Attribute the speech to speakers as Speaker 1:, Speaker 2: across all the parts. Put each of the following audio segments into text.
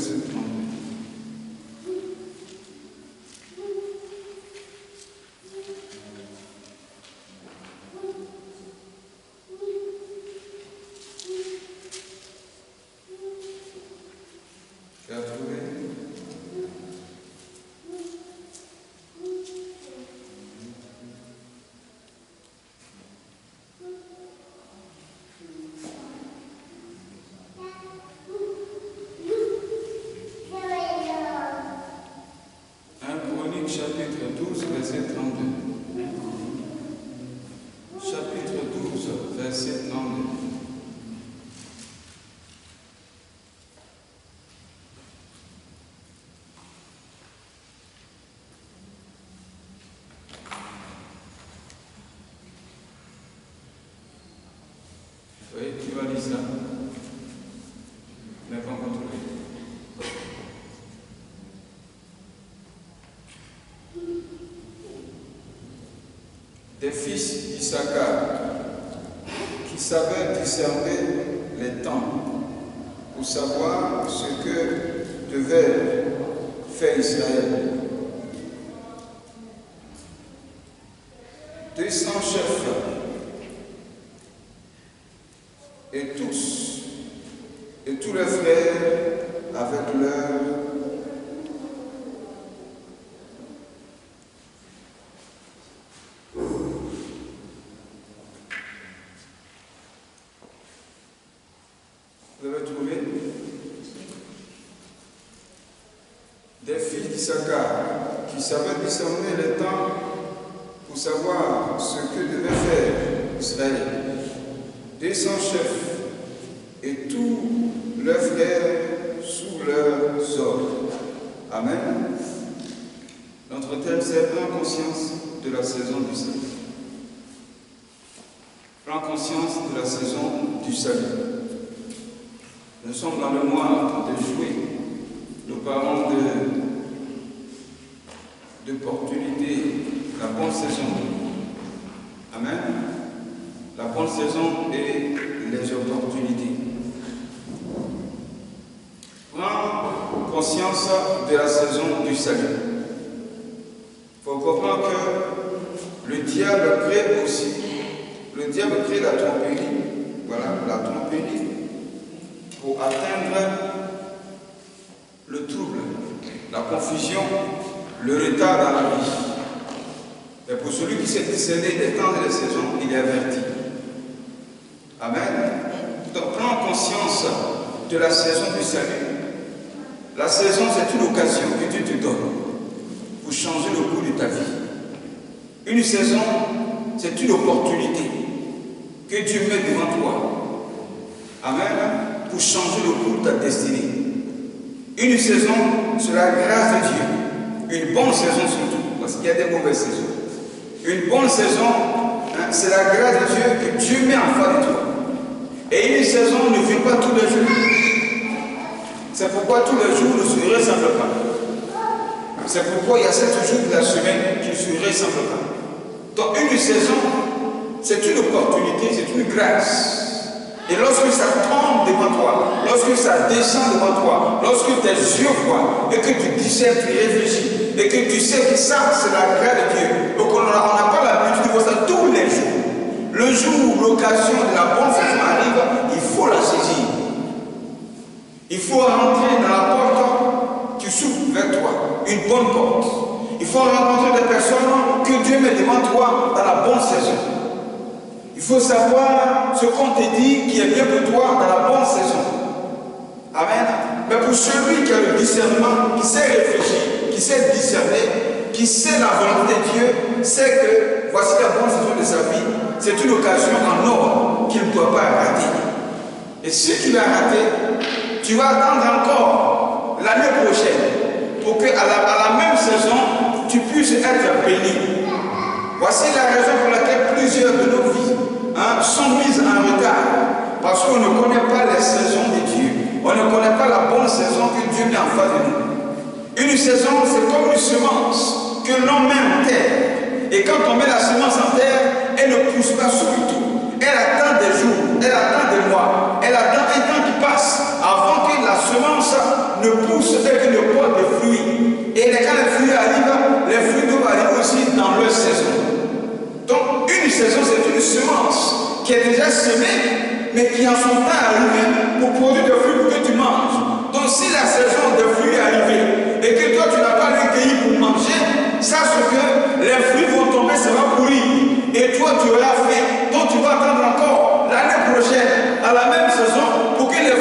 Speaker 1: verset 32. Tu as trouvé? Chapitre 12, verset 32. Chapitre 12, verset 32. Oui, tu vas lire ça. Mais pas contrôler. Des fils d'Issachar qui savaient discerner les temps pour savoir ce que devait faire Israël. 200 chefs et tous les frères avec leur Vous avez trouvé? Des fils d'Issachar qui savaient discerner les temps pour savoir ce que devait faire Israël. 200 chefs et tous leurs frères sous leurs ordres. Amen. Notre thème, c'est prendre conscience de la saison du salut. Prendre conscience de la saison du salut. Nous sommes dans le mois de juillet. Nous parlons d'opportunité, la bonne saison. Amen. La bonne saison et les opportunités. Prends conscience de la saison du salut. Il faut comprendre que le diable crée aussi, le diable crée la tromperie, voilà, la tromperie, pour atteindre le trouble, la confusion, le retard dans la vie. Et pour celui qui sait discerner les temps et les saisons, il est averti. Amen. Donc prends conscience de la saison du salut. La saison, c'est une occasion que Dieu te donne pour changer le cours de ta vie. Une saison, c'est une opportunité que Dieu met devant toi. Amen. Pour changer le cours de ta destinée. Une saison, c'est la grâce de Dieu. Une bonne saison surtout, parce qu'il y a des mauvaises saisons. Une bonne saison, hein, c'est la grâce de Dieu que Dieu met en face de toi. Et une saison ne vient pas tous les jours. C'est pourquoi tous les jours ne se ressemblent pas. C'est pourquoi il y a 7 jours de la semaine qui ne se ressemblent pas. Donc une saison, c'est une opportunité, c'est une grâce. Et lorsque ça tombe devant toi, lorsque ça descend devant toi, lorsque tes yeux voient et que tu discernes, tu réfléchis et que tu sais que ça, c'est la grâce de Dieu. Donc on n'a pas l'habitude de voir ça tous les jours. Le jour où l'occasion de la bonne saison arrive, il faut la saisir. Il faut rentrer dans la porte qui s'ouvre vers toi, une bonne porte. Il faut rencontrer des personnes que Dieu met devant toi dans la bonne saison. Il faut savoir ce qu'on te dit qui est bien pour toi dans la bonne saison. Amen. Mais pour celui qui a le discernement, qui sait réfléchir, qui sait discerner, qui sait la volonté de Dieu, sait que voici la bonne saison de sa vie. C'est une occasion en or qu'il ne doit pas rater. Et si tu l'as raté, tu vas attendre encore l'année prochaine pour qu'à la même saison, tu puisses être béni. Voici la raison pour laquelle plusieurs de nos vies sont mises en retard. Parce qu'on ne connaît pas les saisons de Dieu. On ne connaît pas la bonne saison que Dieu met en face de nous. Une saison, c'est comme une semence que l'on met en terre. Et quand on met la semence en terre, elle ne pousse pas subito. Elle attend des jours, elle attend des mois, elle attend un temps qui passe avant que la semence ne le pousse tel que le porte des fruits. Et quand les fruits arrivent, les fruits doivent arriver aussi dans leur saison. Donc une saison, c'est une semence qui est déjà semée, mais qui en son temps est arrivée pour produire des fruits pour que tu manges. Donc si la saison des fruits est arrivée et que toi tu n'as pas recueilli pour manger, sache que les fruits vont tomber, ça va pourrir. Et toi tu auras faim. Donc tu vas attendre encore l'année prochaine, à la même saison, pour que les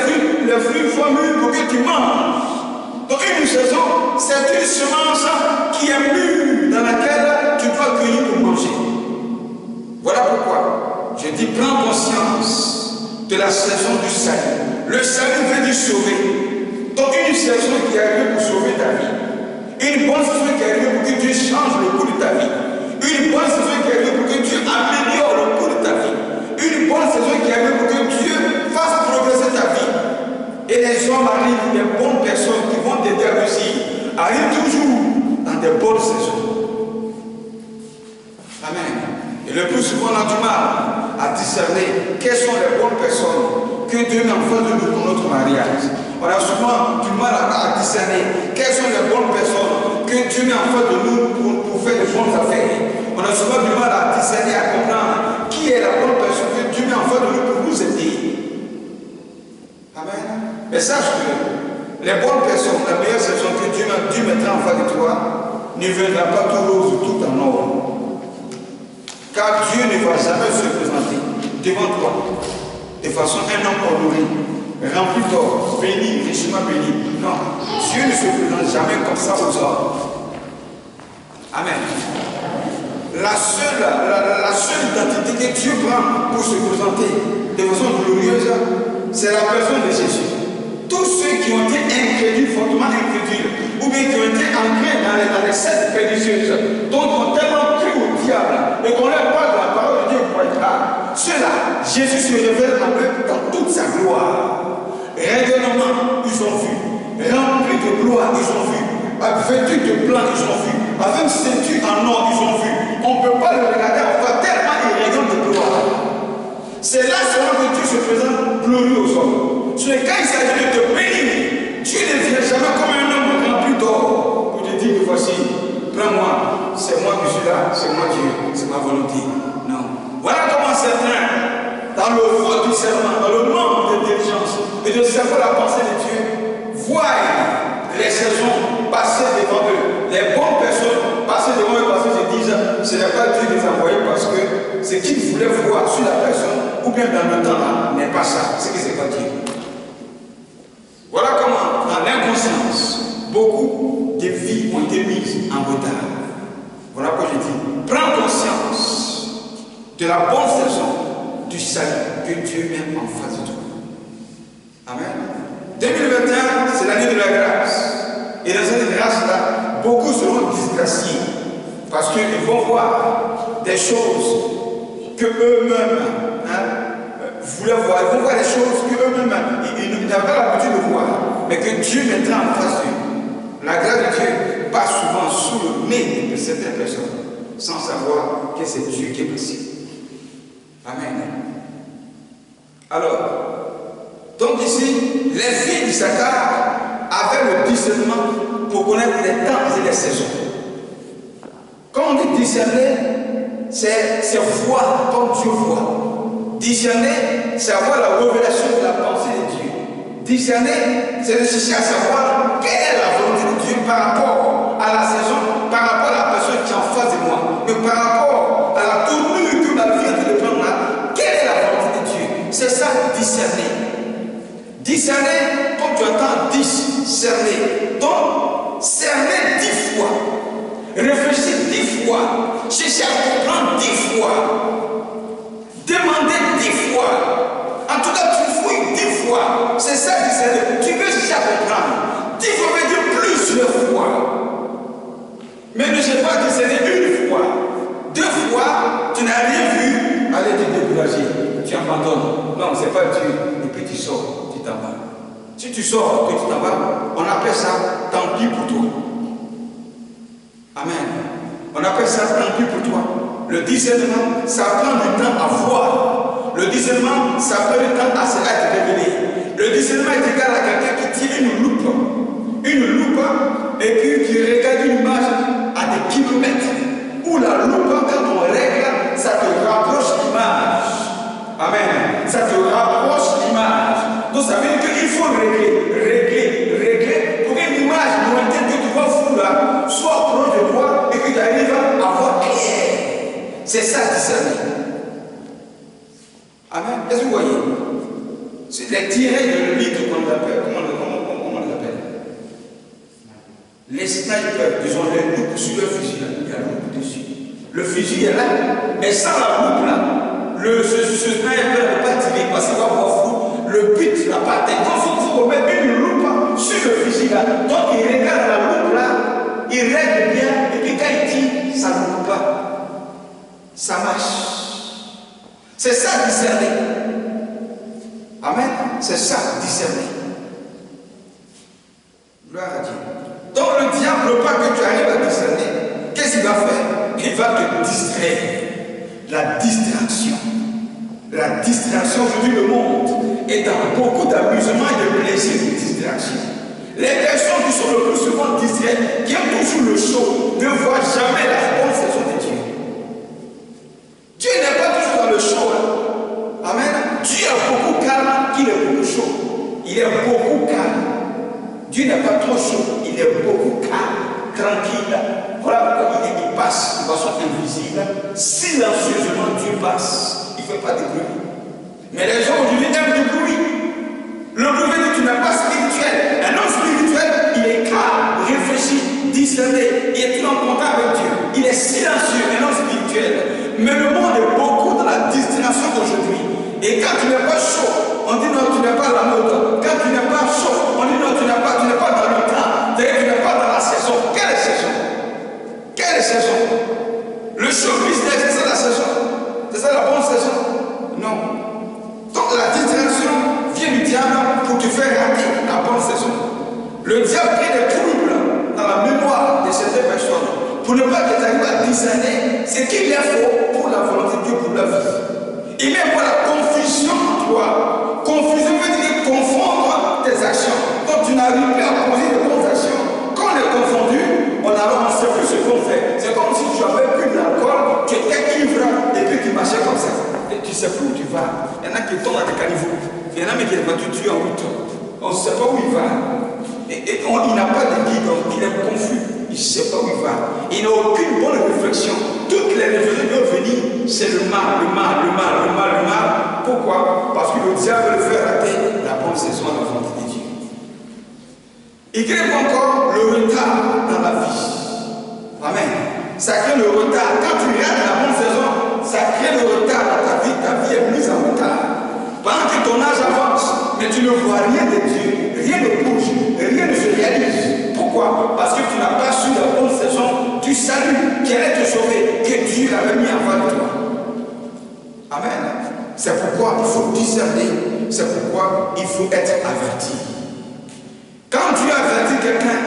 Speaker 1: fruits soient mûrs, pour que tu manges. Donc une saison, c'est une semence qui est mûre, dans laquelle tu dois cueillir pour manger. Voilà pourquoi je dis, prends conscience de la saison du salut. Le salut veut dire sauver. Donc une saison qui est arrivée pour sauver ta vie. Une bonne saison qui est arrivée pour que Dieu change le cours de ta vie. Une bonne saison qui est arrivée pour que Dieu améliore le cours de ta vie. Une bonne saison qui est arrivée pour que Dieu fasse progresser ta vie. Et les hommes arrivent, des bonnes personnes qui vont t'aider à réussir, arrivent toujours dans des bonnes saisons. Amen. Et le plus souvent, on a du mal à discerner quelles sont les bonnes personnes que Dieu met en face de nous pour notre mariage. On a souvent du mal à discerner quelles sont les bonnes personnes que Dieu met en face de nous pour faire de bonnes affaires. On a souvent du mal à discerner, à comprendre qui est la bonne personne que Dieu met en face de nous pour nous aider. Amen. Mais sache que les bonnes personnes, la meilleure saison que Dieu mettra en face de toi, ne viendra pas tout rose, tout en or. Car Dieu ne va jamais se présenter devant toi de façon un homme honoré, rempli d'or, béni, richement béni. Non, Dieu ne se présente jamais comme ça aux hommes. Amen. La seule identité que Dieu prend pour se présenter de façon glorieuse, c'est la personne de Jésus. Tous ceux qui ont été incrédules, fortement incrédules, ou bien qui ont été ancrés dans les sectes pernicieuses, donc ont tellement cru au diable et qu'on leur parle de la parole de Dieu pour être là. Ceux-là, Jésus se révèle en eux dans toute sa gloire. Rayonnement, ils ont vu. Remplis de gloire, ils ont vu. Vêtus de blanc, ils ont vu. Avec une ceinture en or, ils ont vu. On ne peut pas le regarder en face tellement il rayonne de gloire. C'est là seulement que Dieu se présente glorieux aux hommes. C'est quand il s'agit de te bénir, Dieu ne vient jamais comme un homme rempli d'or pour te dire que voici, prends-moi, c'est moi qui suis là, c'est moi Dieu, c'est ma volonté. Non. Voilà comment certains, dans le faux discernement, dans le manque d'intelligence et de savoir la pensée de Dieu, voient les saisons passer devant eux, les bonnes personnes passer devant eux parce qu'ils se disent ce n'est pas Dieu qui les a envoyés parce que ce qu'ils voulaient voir sur la personne ou bien dans le temps là n'est pas ça, c'est que c'est pas Dieu. Voilà comment, dans l'inconscience, beaucoup de vies ont été mises en retard. Voilà pourquoi je dis, prends conscience de la bonne saison du salut que Dieu met en face de toi. Amen. 2021, c'est l'année de la grâce. Et dans cette grâce-là, beaucoup seront disgraciés parce qu'ils vont voir des choses que eux-mêmes voulaient voir. Ils vont voir des choses qu'eux-mêmes ils n'avaient pas l'habitude de voir, mais que Dieu mettra en face d'eux. La grâce de Dieu passe souvent sous le nez de certaines personnes sans savoir que c'est Dieu qui est passé. Amen. Alors, donc ici, les filles d'Issachar avaient le discernement pour connaître les temps et les saisons. Quand on dit discerner, c'est voir comme Dieu voit. Discerner, c'est avoir la révélation de la pensée de Dieu. Discerner, c'est de chercher à savoir quelle est la volonté de Dieu par rapport à la saison, par rapport à la personne qui est en face de moi, mais par rapport à la tournure que ma vie est en train de prendre là, quelle est la volonté de Dieu? C'est ça, discerner. Discerner, comme tu entends, discerner. Donc, cerner 10 fois. Réfléchir 10 fois. Chercher à comprendre 10 fois. Demander 10 fois. En tout cas, tu fouilles 10 fois. C'est ça, discerner. Tu veux chercher à comprendre. 10 fois veut dire plusieurs fois. Mais ne sais pas discerner une fois. 2 fois, tu n'as rien vu. Allez te décourager. Tu abandonnes. Non, c'est pas Dieu. Et puis tu sors. Si tu sors, que tu t'en vas, on appelle ça tant pis pour toi. Amen. On appelle ça tant pis pour toi. Le discernement, ça prend du temps à voir. Le discernement, ça prend du temps à se être révélé. Le discernement est égal à quelqu'un qui tire une loupe une loupe et puis qui regarde une image à des kilomètres. Où la loupe, quand on règle, ça te rapproche l'image. Amen. Ça te rapproche l'image. Donc ça veut dire qu'il faut régler pour qu'une image lointaine que tu vois fou là soit proche de toi et que tu arrives à voir clair. C'est ça discerner. Amen. Est-ce que vous voyez? C'est les tirets de l'huile qu'on appelle. Comment on l'appelle? Les snipers, ils ont les loupes sur le fusil. Il y a la loupe dessus. Le fusil est là, mais sans la loupe là, ce sniper ne peut pas tirer parce qu'il va voir flou. Le but n'a pas atteint. Donc il faut mettre une loupe sur le fusil là. Donc il regarde la loupe là, il règle bien, et puis quand il tire, ça ne loupe pas. Ça marche. C'est ça discerner. Amen. C'est ça discerner. Gloire à Dieu. Donc le diable ne veut pas que tu arrives à discerner. Qu'est-ce qu'il va faire? Il va te distraire. La distraction. La distraction, aujourd'hui, le monde est dans beaucoup d'amusement et de plaisir de distraction. Les personnes qui sont le plus souvent distraites, qui ont toujours le show, ne voient jamais la bonne saison de Dieu. Dieu n'est pas toujours dans le show. Hein? Amen. Dieu est beaucoup calme, il est beaucoup chaud. Il est beaucoup calme. Dieu n'est pas trop chaud, il est beaucoup calme, tranquille. Voilà pourquoi il passe de façon invisible. Silencieusement, Dieu passe. Il ne fait pas de bruit. Mais les gens aujourd'hui aiment du bruit. Le bruit veut dire que tu n'es pas spirituel. Un homme spirituel, il est calme, réfléchi, discerné. Il est tout en contact avec Dieu. Il est silencieux, un homme spirituel. Mais le monde est beaucoup dans la distraction d'aujourd'hui. Et quand tu n'es pas chaud, on dit non, tu n'es pas à la mode. Quand tu n'es pas chaud, on dit non, tu n'es pas dans le temps. C'est-à-dire que tu n'es pas dans la saison. Quelle saison? Quelle saison? Le show business, c'est ça la saison? C'est ça la bonne saison? Non. Donc la distraction vient du diable pour te faire rater la bonne saison. Le diable crée des troubles dans la mémoire de certaines personnes pour ne pas que tu arrives à discerner ce qu'il est faux pour la volonté de Dieu pour la vie. Il met la confusion en toi. Confusion veut dire confondre tes actions. Donc tu n'arrives plus à poser de bonnes actions. Quand on est confondu, on ne sait plus ce qu'on fait. C'est comme si tu avais bu de l'alcool, tu étais ivre et puis tu marchais comme ça. Et tu ne sais plus où tu vas. Il y en a qui tombent dans des caniveaux. Il y en a qui vont te tuer en route. On ne sait pas où il va. Il n'a pas de guide, il est confus. Il ne sait pas où il va. Il n'a aucune bonne réflexion. Toutes les réflexions qui vont venir, c'est le mal. Pourquoi? Parce que le diable le fait rater la bonne saison à la volonté de Dieu. Il crée encore le retard dans la vie. Amen. Ça crée le retard. Quand tu rates la bonne saison, ça crée le retard dans ta vie. Ta vie est mise en retard. Pendant que ton âge avance, mais tu ne vois rien de Dieu, rien ne bouge, rien ne se réalise. Pourquoi? Parce que tu n'as pas su la bonne saison du salut qui allait te sauver, que Dieu avait mis avant de toi. Amen. C'est pourquoi il faut discerner, c'est pourquoi il faut être averti. Quand Dieu avertit quelqu'un,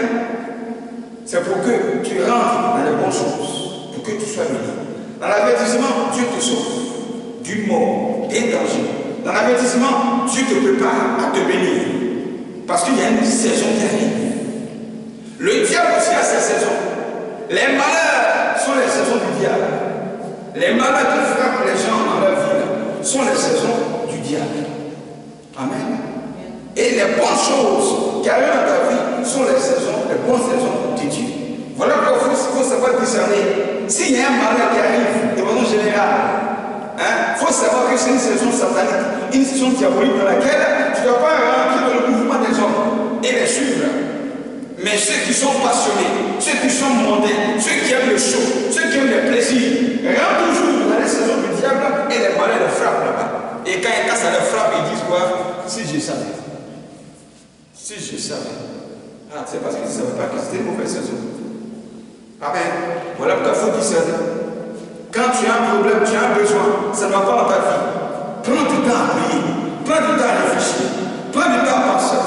Speaker 1: c'est pour que tu rentres dans les bonnes choses, pour que tu sois béni. Dans l'avertissement, Dieu te sauve du mort, des dangers. Dans l'avertissement, Dieu te prépare à te bénir. Parce qu'il y a une saison qui arrive. Le diable aussi a ses saisons. Les malheurs sont les saisons du diable. Les malheurs qui frappent les gens dans leur vie sont les saisons du diable. Amen. Et les bonnes choses qui arrivent dans ta vie sont les bonnes saisons de Dieu. Voilà pourquoi il faut savoir discerner. S'il y a un malheur qui arrive, de façon générale, il faut savoir que c'est une saison satanique, une saison diabolique dans laquelle tu ne dois pas rentrer dans le mouvement des hommes et les suivre. Mais ceux qui sont passionnés, ceux qui sont mondains, ceux qui aiment le show, ceux qui aiment le plaisir, rentrent toujours dans les saisons du diable et les malheurs les frappent là-bas. Et quand ça les frappe, ils disent quoi? Si je savais. Si je savais. Ah, c'est parce qu'ils ne savaient pas que c'était une mauvaise saison. Amen. Voilà pourquoi il faut discerner. Quand tu as un problème, tu as un besoin, ça ne va pas dans ta vie. Prends du temps à prier, prends du temps à réfléchir, prends du temps à penser,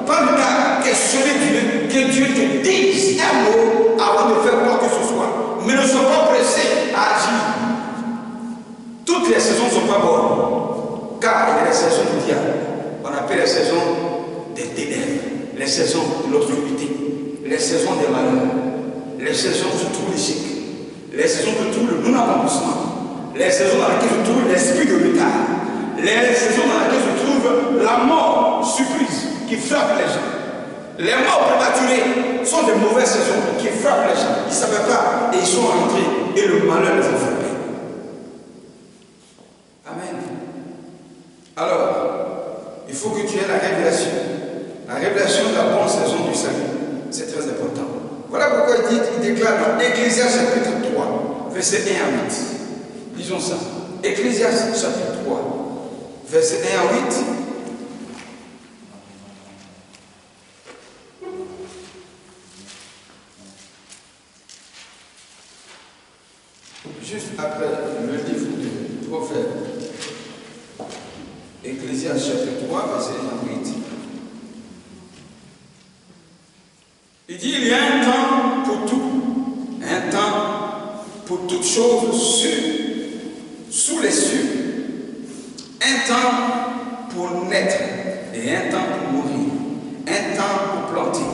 Speaker 1: prends du temps à questionner Dieu, que Dieu te dise un mot avant de faire quoi que ce soit. Mais ne sois pas pressé à agir. Toutes les saisons ne sont pas bonnes, car il y a les saisons du diable. On appelle les saisons des ténèbres, les saisons de l'obscurité. les saisons des malheurs, les saisons où se trouve l'échec, les saisons où se trouve le non-accomplissement, les saisons dans lesquelles se trouve l'esprit de retard, les saisons dans lesquelles se trouve la mort surprise qui frappe les gens. Les morts prématurés sont de mauvaises saisons qui frappent les gens. Ils ne savaient pas et ils sont rentrés et le malheur les a frappés. Amen. Alors, il faut que tu aies la révélation. La révélation de la bonne saison du salut. C'est très important. Voilà pourquoi il déclare dans Ecclésiaste chapitre 3, versets 1 à 8. Lisons ça. Ecclésiaste chapitre 3, versets 1 à 8. Juste après le livre du prophète, Ecclésiaste chapitre 3, verset 1 à 8, il dit il y a un temps pour tout, un temps pour toutes choses sous les cieux, un temps pour naître et un temps pour mourir, un temps pour planter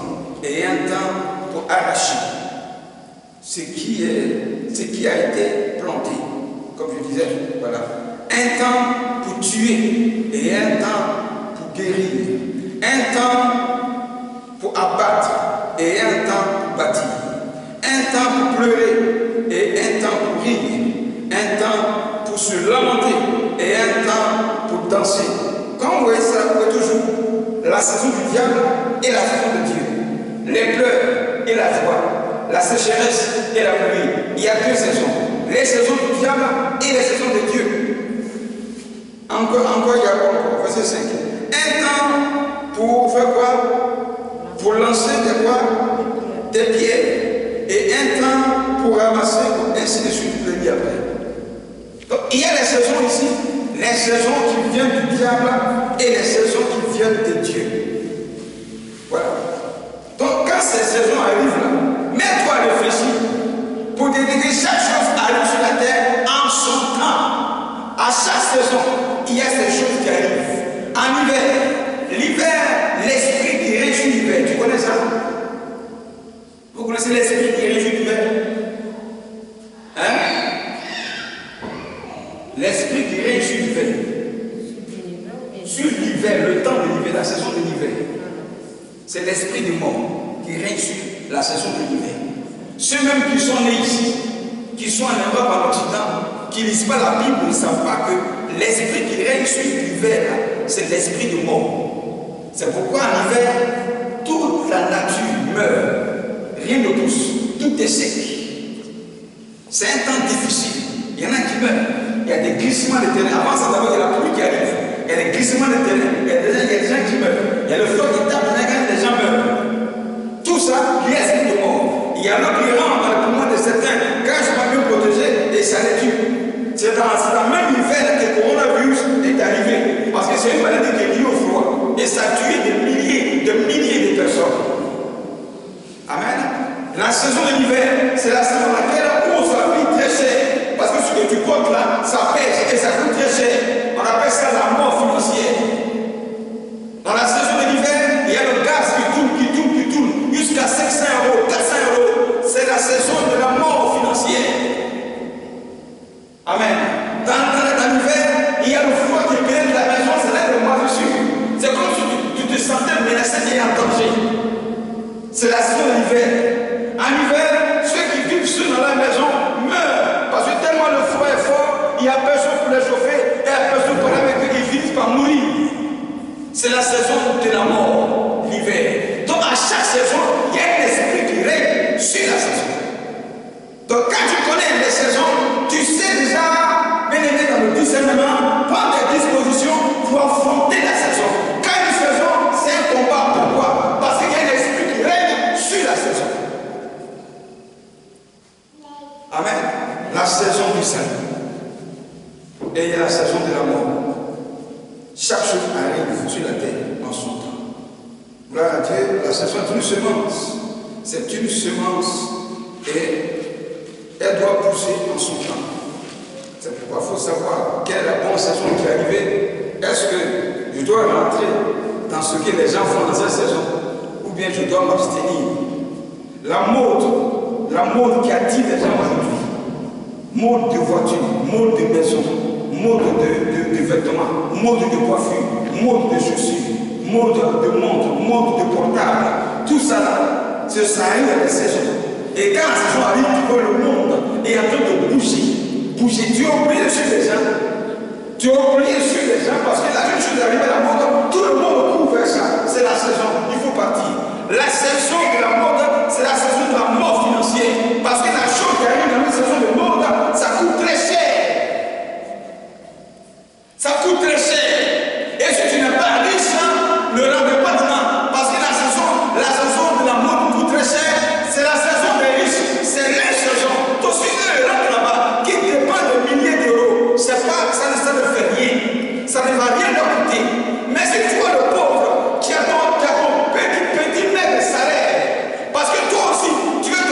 Speaker 1: et un temps pour arracher ce qui a été planté, comme je disais, voilà. Un temps pour tuer et un temps pour guérir, un temps pour abattre et un temps pour bâtir, un temps pour pleurer et un temps pour rire, un temps pour se lamenter et un temps pour danser. Quand vous voyez ça, vous voyez toujours la saison du diable et la saison de Dieu, les pleurs et la joie, la sécheresse et la pluie. Il y a deux saisons. Les saisons du diable et les saisons de Dieu. Encore, il y a encore, verset 5. Un temps pour faire quoi? Pour lancer des quoi? Des pierres. Et un temps pour ramasser, ainsi de suite, je le dis après. Donc, il y a les saisons ici, les saisons qui viennent du diable et les saisons qui viennent de Dieu. Voilà. Donc, quand ces saisons arrivent là, mets-toi à réfléchir pour te dire que chaque chose arrive sur la terre en son temps. À chaque saison, il y a ces choses qui arrivent. En l'hiver, l'esprit qui règne sur l'hiver. Tu connais ça? Vous connaissez l'esprit qui règne sur l'hiver? Hein? L'esprit qui règne sur l'hiver. Sur l'hiver, le temps de l'hiver, la saison de l'hiver. C'est l'esprit de mort qui règne sur la saison de l'hiver. Ceux-mêmes qui sont nés ici, qui sont en Europe, en Occident, qui ne lisent pas la Bible, ne savent pas que l'esprit qui règne sur l'hiver, c'est l'esprit de mort. C'est pourquoi en hiver, toute la nature meurt. Rien ne pousse. Tout est sec. C'est un temps difficile. Il y en a qui meurent. Il y a des glissements de terrain. Avant ça, d'abord, il y a la pluie qui arrive. Il y a des glissements de terrain. Il y a des gens qui meurent. Il y a le feu qui tape, les gens meurent. Tout ça, il y a l'esprit de mort. Il y a l'eau qui rentre dans le poumon de certains. Quand je ne suis pas bien protégé, et ça les tue. C'est dans la même hiver que le coronavirus est arrivé. Parce que c'est une maladie qui est liée au froid. Et ça a tué des milliers de personnes. Amen. La saison de l'hiver, c'est la saison dans laquelle on ça vit très cher. Parce que ce que tu portes là, ça pèse et ça coûte très cher. On appelle ça la mort financière. Dans la saison de l'hiver, il y a le gaz qui tourne, jusqu'à 500 €, 400 €. C'est la saison de la mort financière. Amen. Dans l'hiver, il y a le froid qui pénètre la maison, ça lève le moisissure. C'est comme si tu te sentais menacé et en danger. C'est la saison de l'hiver. En hiver, ceux qui vivent seuls dans la maison meurent. Parce que tellement le froid est fort, il n'y a personne pour les chauffer et il n'y a personne pour les mettre, ils finissent par mourir. C'est la saison de la mort, l'hiver. Donc à chaque saison, il y a un esprit qui règne sur la saison. Donc quand tu connais les saisons, tu sais déjà, bien aimé dans le discernement, prendre des dispositions pour affronter la saison. Quand une saison, c'est un combat. Pourquoi? Parce qu'il y a un esprit qui règne sur la saison. Amen. La saison du salut. Et il y a la saison de la mort. Chaque chose arrive sur la terre en son temps. Gloire à Dieu, la saison est une semence. C'est une semence et elle doit pousser en son temps. C'est pourquoi il faut savoir quelle est la bonne saison qui est arrivée. Est-ce que je dois rentrer dans ce que les gens font dans cette saison ou bien je dois m'abstenir? la mode qui attire les gens aujourd'hui, mode de voiture, mode de maison, mode de vêtements, mode de coiffure, mode de chaussures, mode de montre, mode de portable, tout ça là, ça arrive à la saison. Et quand la saison arrive, tu vois le monde est en train de bouger. Tu es obligé de suivre les gens. Tu es obligé de suivre les gens parce que la même chose arrive à la mode, tout le monde court vers ça. C'est la saison, il faut partir. La saison de la mode, c'est la saison de la mort financière. Parce que la chose qui arrive dans une saison de mode, ça coûte très cher. Ça coûte très cher. Et si tu n'es pas riche, ne rentre pas dedans. Parce que la saison de la mode coûte très cher. C'est la saison des riches. C'est les saisons. Tout ce qui rentre là-bas, qui dépend de milliers d'euros, ça ne fait rien. Ça ne va rien leur coûter. Mais si tu vois le pauvre qui a ton petit maigre salaire, parce que toi aussi, tu veux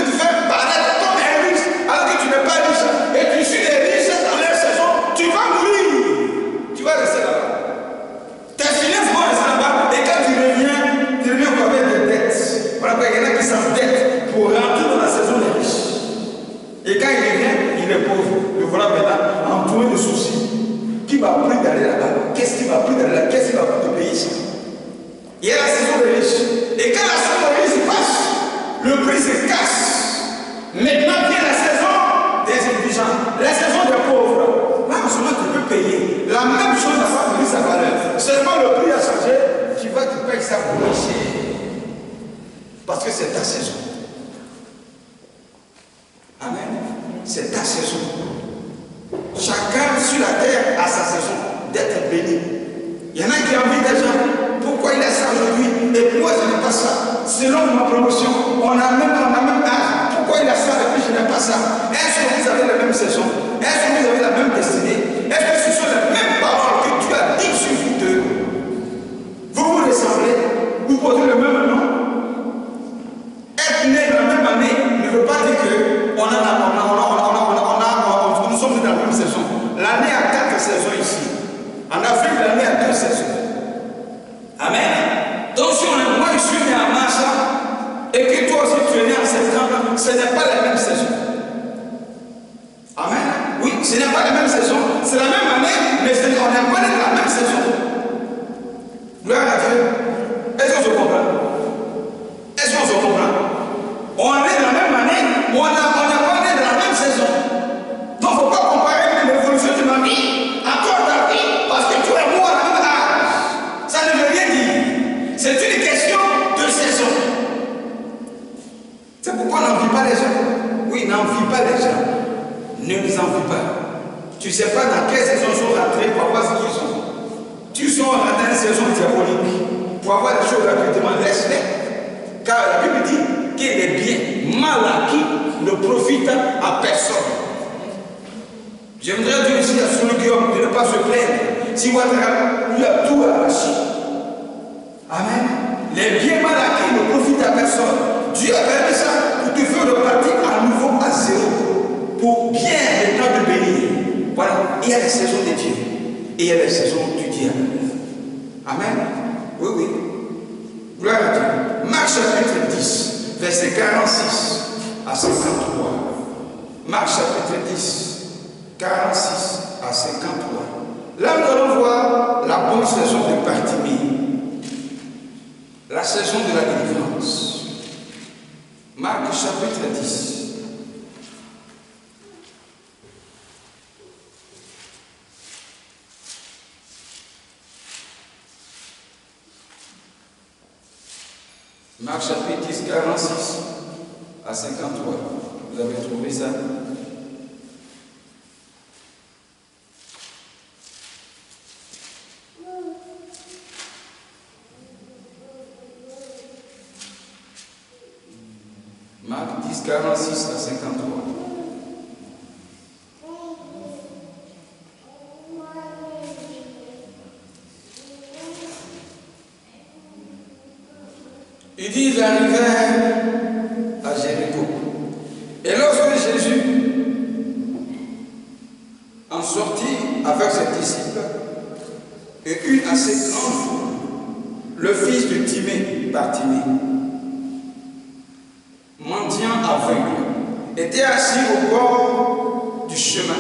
Speaker 1: te faire paraître comme un riche, alors que tu n'es pas riche, et tu suis des riches dans leur saison, tu vas mourir. Tu vas rester là-bas. Tes finances vont rester là-bas, et quand tu reviens avec des dettes. Voilà, il y en a qui s'endettent pour rentrer dans la saison des riches. Et quand il revient, il est pauvre. Le voilà maintenant entouré de soucis. Qui m'a pris d'aller là-bas? Qu'est-ce qui m'a pris d'aller là? Qu'est-ce qui m'a pris de payer ça? Il y a la saison des riches. Et quand la saison des riches passe, le prix se casse. Maintenant vient la saison des indigents, la saison des pauvres. Là, en ce moment, tu peux payer. La même chose n'a pas pris sa valeur. Seulement le prix a changé. Tu vas te payer ça pour cher. Parce que c'est ta saison. Amen. C'est ta saison. Chacun sur la terre a sa saison d'être béni. Il y en a qui ont envie d'argent. Pourquoi il a ça aujourd'hui? Et moi je n'ai pas ça. Selon ma promotion, on a même âge. Pourquoi il a ça et puis je n'ai pas ça? Est-ce que vous avez la même saison? Est-ce que vous avez la même destinée? Est-ce que ce sont les mêmes paroles que Dieu a dites sur vous deux? Vous vous ressemblez? Vous portez le même nom? Être né dans la même année ne veut pas dire que nous sommes dans la même saison. L'année a 4 saisons ici. En Afrique, l'année a 2 saisons. Amen. Donc si moi je suis né en mars et que toi aussi tu es né en septembre, ce n'est pas la même saison. Amen. Oui, ce n'est pas la même saison. C'est la même année, mais on n'est pas dans la même saison. Gloire à Dieu. Est-ce qu'on se comprend? Est-ce qu'on se comprend? On est dans la même année, mais on n'est pas né dans la même saison. Donc il ne faut pas comparer l'évolution de ma vie à toi ta vie, parce que toi et moi on a le même âge. Ça ne veut rien dire. C'est une question de saison. C'est pourquoi on n'envie pas les gens. Oui, n'envie pas les gens. Ne les envie pas. Tu ne sais pas dans quelle saison ils sont rentrés pour avoir ce qu'ils sont. Tu sors dans une saison diabolique pour avoir des choses gratuitement. Laisse-les. Car la Bible dit que les biens mal acquis ne profitent à personne. J'aimerais dire ici à celui qui de ne pas se plaindre. Si vous lui a tout arraché. Amen. Les biens mal acquis ne profitent à personne. Dieu a permis ça pour te faire repartir à nouveau à zéro. Pour bien le temps de bénir. Voilà. Il y a les saisons de Dieu. Et il y a les saisons du diable. Amen. Oui, oui. Gloire à Dieu. Marc chapitre 10. Verset 46 à 53. Marc chapitre 10, 46 à 53. Là, nous allons voir la bonne saison de Bartimée. La saison de la délivrance. Marc chapitre 10. Marc chapitre 10, 46 à 53. Vous avez trouvé ça? Marc 10, 46 à 53. Ils disent arrivèrent à Jéricho. Et lorsque Jésus en sortit avec ses disciples et une assez grande foule, le fils de Timée, Bartimée, ancien aveugle, était assis au bord du chemin.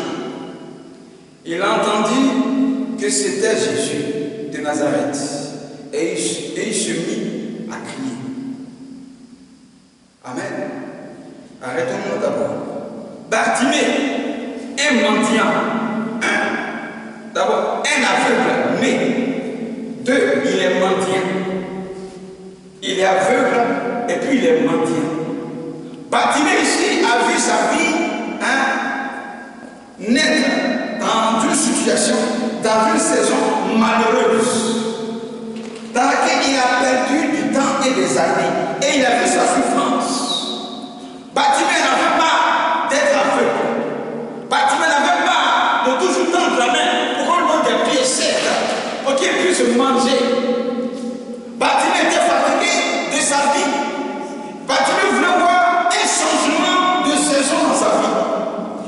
Speaker 1: Il entendit que c'était Jésus de Nazareth et il se mit à crier. Amen. Arrêtons-nous d'abord. Bartimée, un mendiant. D'abord, un aveugle né. 2, il est mendiant. Il est aveugle et puis il est mendiant. Bartimée ici a vu sa vie naître dans une situation, dans une saison malheureuse, dans laquelle il a perdu du temps et des années, et il a vu sa souffrance. Bartimée n'avait pas d'être aveugle. Bartimée n'avait pas de toujours tendre la main pour qu'on lui donne des pieds secs, pour qu'il puisse manger. Bartimée était fatigué de sa vie. Bartimée voulait voir un changement de saison dans sa vie.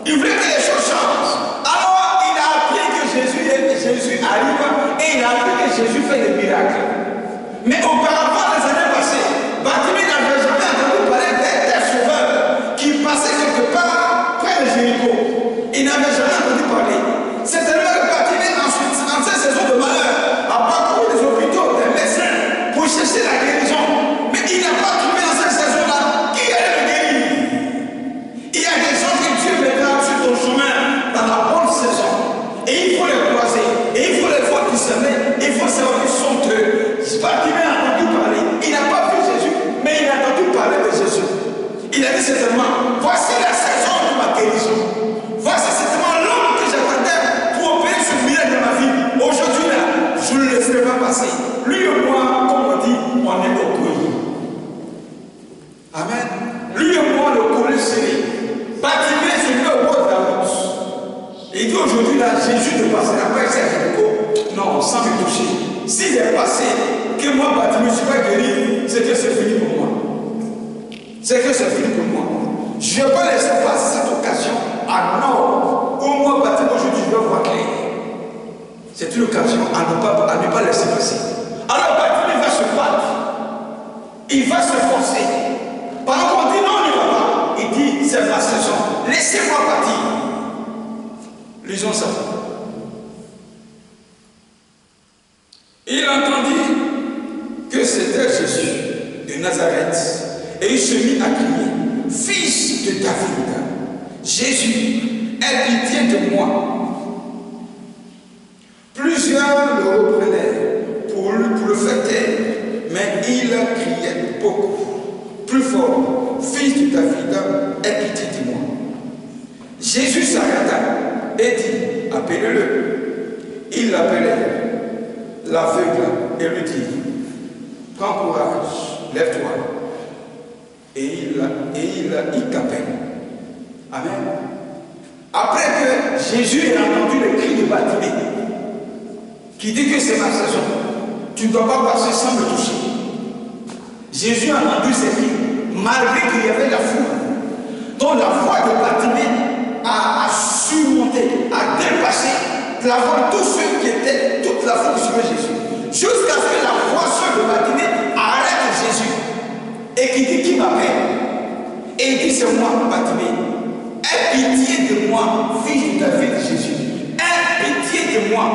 Speaker 1: Il voulait que les choses changent. Alors il a appris que Jésus arrive et il a appris que Jésus fait des miracles. Mais auparavant, les années passées, Bartimée n'avait jamais entendu parler d'un sauveur qui passait quelque part près de Jéricho. Il n'avait jamais entendu parler. C'est tellement que Bartimée, en cette saison de malheur, a parcouru les hôpitaux, les médecins pour chercher la guérison. Mais il n'a pas trouvé dans cette saison-là qui allait le guérir. Il y a des gens que Dieu mettra sur ton chemin dans la bonne saison. Et il faut les croiser. Et il faut les voir discerner. Il faut savoir qu'ils sont eux. Bartimée a entendu parler. Il n'a pas vu Jésus, mais il a entendu parler de Jésus. Il a dit certainement, voici la saison de ma guérison. Voici certainement l'homme que j'attendais pour opérer ce miracle de ma vie. Aujourd'hui là, je ne le laisserai pas passer. Lui et moi, comme on dit, on est au couille. Amen. Lui et moi, le collet serré. Bartimée se met au bord de la route. Et il dit aujourd'hui là, Jésus ne passera pas ici à Jéricho. Non, sans me toucher. S'il est passé, que moi, Bartimée, je ne suis pas guéri, c'est que c'est fini pour moi. C'est que c'est fini pour moi. Je ne vais pas laisser passer cette occasion. Ah non, au moins, Bartimée, aujourd'hui, je vais voir clair. C'est une occasion à ne pas laisser passer. Alors, Bartimée va se battre. Il va se forcer. Pendant qu'on dit non, il ne va pas. Il dit, c'est ma saison. Laissez-moi partir. Lisons ça. Il entendit que c'était Jésus de Nazareth et il se mit à crier, Fils de David, Jésus, aie pitié de moi. Plusieurs le reprenaient pour le faire taire, mais il criait beaucoup, plus fort, Fils de David, aie pitié de moi. Jésus s'arrêta et dit, appelez-le. Il l'appelait. L'aveugle et lui dit, prends courage, lève-toi. Et il t'appelle. Amen. Après que Jésus ait entendu le cri de Bartimée, qui dit que c'est ma saison, tu ne dois pas passer sans me toucher. Jésus a entendu ces cris, malgré qu'il y avait la foule. Donc la foi de Bartimée a surmonté, a dépassé la voix de tous ceux qui étaient, toute la foule qui suivait Jésus. Jusqu'à ce que la voix seule de Bartimée arrête Jésus. Et qui dit, qui m'appelle? Et il dit, c'est moi, Bartimée. Aie pitié de moi, fils de David, Jésus. Aie pitié de moi.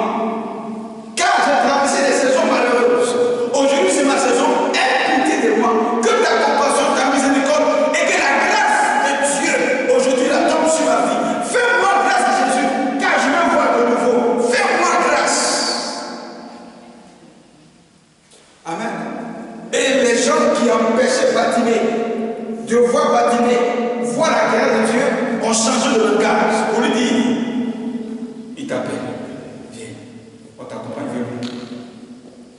Speaker 1: Car j'ai traversé des saisons malheureuses. Aujourd'hui, c'est ma saison. Aie pitié de moi. Que ta compassion, ta miséricorde et que la grâce de Dieu aujourd'hui la tombe sur ma vie. Fais-moi grâce à Jésus, car je veux voir de nouveau. Fais-moi grâce. Amen. Et les gens qui empêchaient Bartimée de voir Bartimée, voir la grâce de Dieu, ont changé de langage pour lui dire, il t'appelle. Viens, on t'accompagne, viens.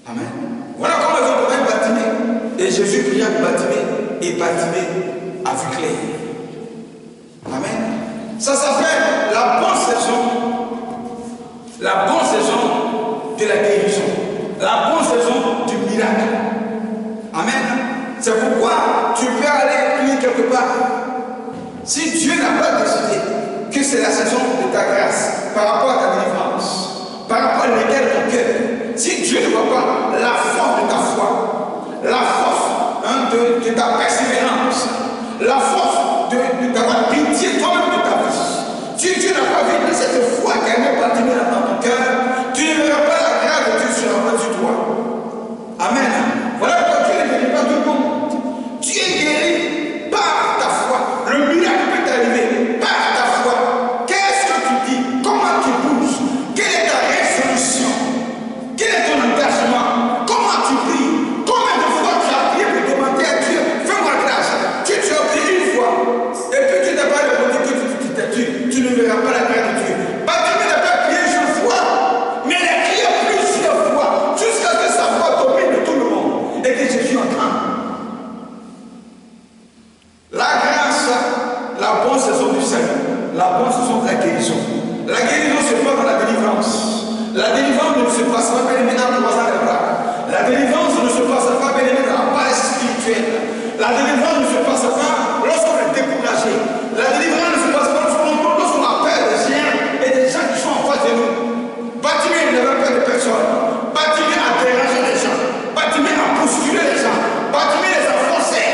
Speaker 1: Amen. Voilà comment ils ont accompagné Bartimée. Et Jésus pria pour Bartimée, et Bartimée a vu clair. Amen. Ça s'appelle la bonne saison. La bonne saison de la guérison. La bonne saison du miracle. Amen. C'est pourquoi tu peux aller prier quelque part. Si Dieu n'a pas décidé que c'est la saison de ta grâce, par rapport à ta délivrance, par rapport à l'égal de ton cœur, si Dieu ne voit pas la force de ta foi, la force de ta persévérance, la force la bonne saison de la guérison. La guérison se passe dans la délivrance. La délivrance ne se passe pas bien aimé en croisant les bras. La délivrance ne se passe pas bien aimé dans la paresse spirituelle. La délivrance ne se passe pas lorsqu'on est découragé. La délivrance ne se passe pas lorsqu'on a peur des chiens et des gens qui sont en face de nous. Bartimée n'avait peur de personne. Bartimée a dérangé les gens. Bartimée a bousculé les gens. Bartimée les a forcés.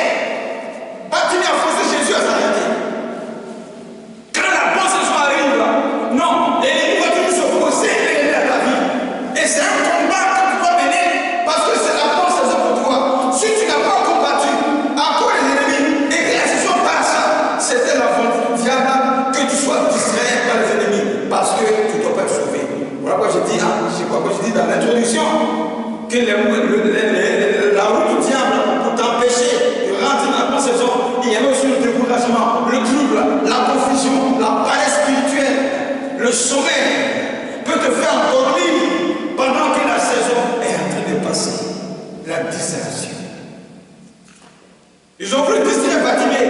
Speaker 1: Bartimée a forcé Jésus à s'arrêter. Quand la bonne saison arrive, non, l'ennemi va toujours s'opposer à ta vie. Et c'est un combat que tu dois mener parce que c'est la bonne saison pour toi. Si tu n'as pas combattu à cause des ennemis et que la saison passe, c'était la volonté du diable que tu sois distrait par les ennemis parce que tu ne dois pas te sauver. Voilà pourquoi je dis, je dis dans l'introduction que la route du diable pour t'empêcher de rentrer dans la bonne saison, il y avait aussi le découragement, le trouble, la confusion, la paresse spirituelle, le sommeil peut te faire endormir pendant que la saison est en train de passer. La distraction. Ils ont voulu distraire Bartimée.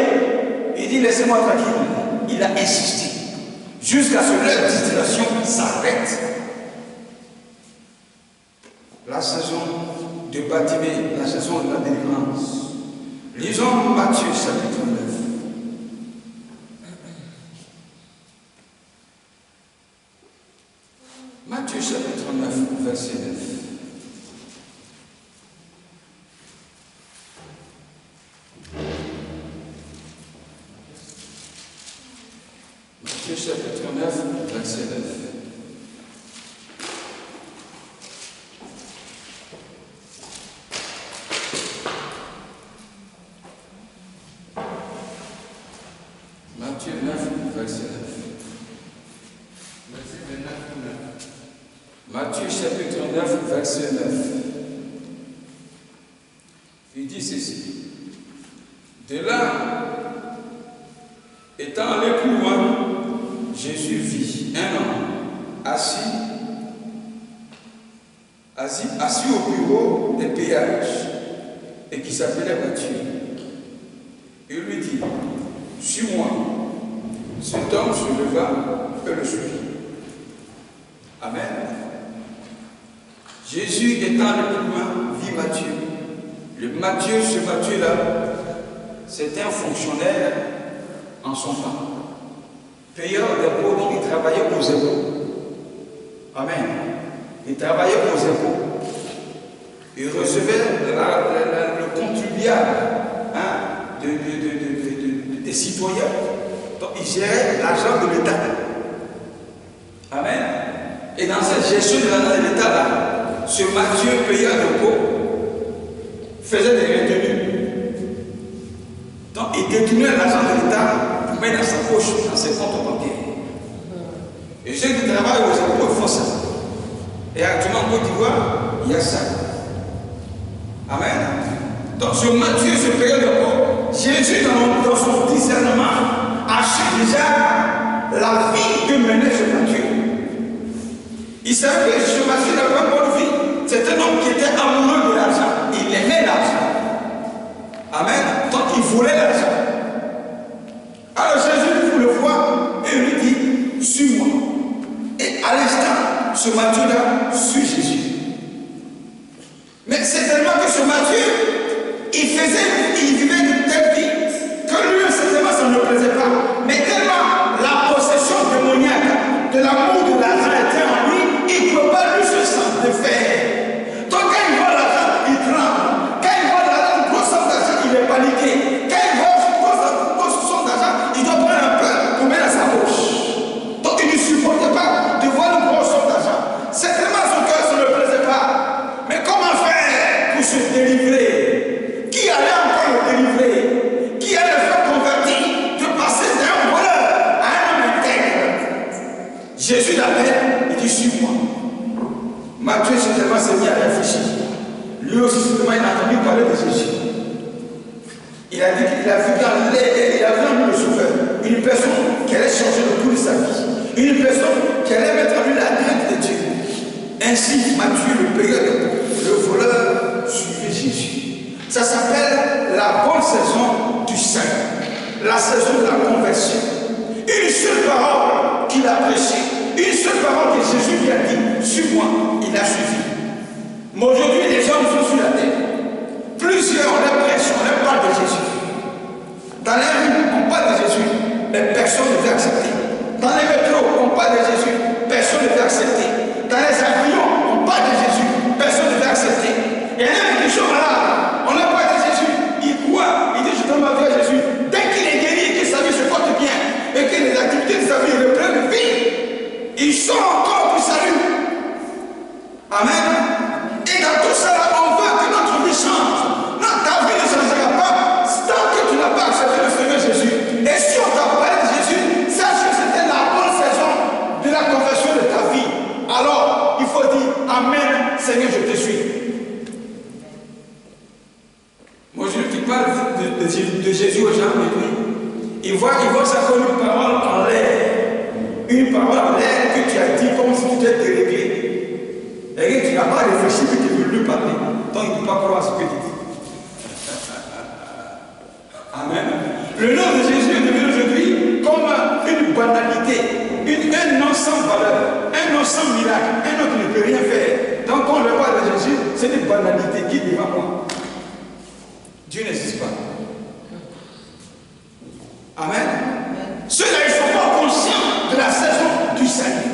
Speaker 1: Il dit laissez-moi tranquille. Il a insisté jusqu'à ce que leur distraction s'arrête. La saison de Bartimée, la saison de la délivrance. Lisons Matthieu chapitre 9. Matthieu chapitre 9, verset 9. Matthieu chapitre 9, verset 9. Matthieu 9, verset 9. Matthieu chapitre 9, verset 9. Il dit ceci. De là, étant allé plus loin, Jésus vit un homme assis au bureau des péages et qui s'appelait Matthieu. Il lui dit, suis-moi. Cet homme se leva et le suivit. Amen. Jésus étant allé plus loin, vit Matthieu. Ce Matthieu-là, c'était un fonctionnaire en son temps. Payeur d'impôts, donc il travaillait aux impôts. Amen. Il travaillait aux impôts. Il recevait le contribuable des citoyens. Donc il gérait l'argent de l'État. Amen. Et dans cette gestion de l'argent de l'État, là, ce Matthieu, payeur d'impôts, faisait des retenues. Donc il détournait l'argent de l'État pour mettre dans sa poche, dans ses comptes bancaires. Et ceux qui travaillent aux impôts font ça. Et actuellement en Côte d'Ivoire, il y a ça. Amen. Donc ce Matthieu, ce payeur d'impôts, Jésus dans son discernement a su déjà la vie que menait ce Matthieu. Il savait que ce Matthieu n'avait pas bonne vie. C'est un homme qui était amoureux de l'argent. Il aimait l'argent. Amen. Donc il voulait l'argent. Alors Jésus le voit et lui dit, suis-moi. Et à l'instant, ce Matthieu-là suit Jésus. Mais c'est tellement que ce Matthieu, il vivait une telle vie que lui, certainement, ça ne le plaisait pas. Mais tellement la possession démoniaque de l'amour de l'argent était en lui, il ne peut pas lui se sentir de faire. Donc quand il voit l'argent, il tremble. Quand il voit l'argent, une grosse somme d'argent, il est paniqué. Quand il voit une grosse somme d'argent, il doit prendre un peu pour mettre dans sa poche. Donc il ne supportait pas de voir une grosse somme d'argent. Certainement son cœur ne le plaisait pas. Mais comment faire pour se délivrer? Qui allait encore le délivrer? Qui allait le faire convertir de passer d'un voleur à un homme intègre? Jésus l'appelle, il dit suis-moi. Matthieu certainement s'est mis à réfléchir. Lui aussi certainement il a entendu parler de Jésus. Il a dit qu'il a vu dans l'air, il a vu en lui le sauveur, une personne qui allait changer le cours de sa vie, une personne qui allait mettre en lui la crainte de Dieu. Ainsi Matthieu, le payeur le voleur, suivait Jésus. Ça s'appelle la bonne saison du salut, la saison de la conversion. Une seule parole Mais aujourd'hui, les hommes sont sur la terre. Plusieurs, on les prêche, on les parle de Jésus. Dans les rues, on parle de Jésus, mais personne ne veut accepter. Dans les métros, on parle de Jésus, personne ne veut accepter. Dans les avions, on parle de Jésus, personne ne veut accepter. Et là, qui sont malades, on leur parle de Jésus. Il croit, il dit je donne ma vie à Jésus. Dès qu'il est guéri et que sa vie se porte bien, et que les activités de sa vie reprennent vie, ils sont encore du salut. Amen. Et dans tout cela, on veut que notre vie change. Non, ta vie ne changera pas tant que tu n'as pas accepté le Seigneur Jésus. Et si on t'a parlé de Jésus, sache que c'était la bonne saison de la conversion de ta vie. Alors, il faut dire Amen, Seigneur, je te suis. Moi, je ne parle de Jésus aux gens, ils voient ça comme une parole en l'air. Une parole en l'air que tu as dit comme si tu étais déréglé. Et que tu n'as pas réfléchi que tu veux lui parler. Donc il ne peut pas croire ce que tu dis. Amen. Le nom de Jésus est devenu aujourd'hui comme une banalité, un nom sans valeur, un nom sans miracle, un nom qui ne peut rien faire. Donc quand on le parle de Jésus, c'est une banalité qui est devant moi. Dieu n'existe pas. Amen. Ceux-là, ils ne sont pas conscients de la saison du salut.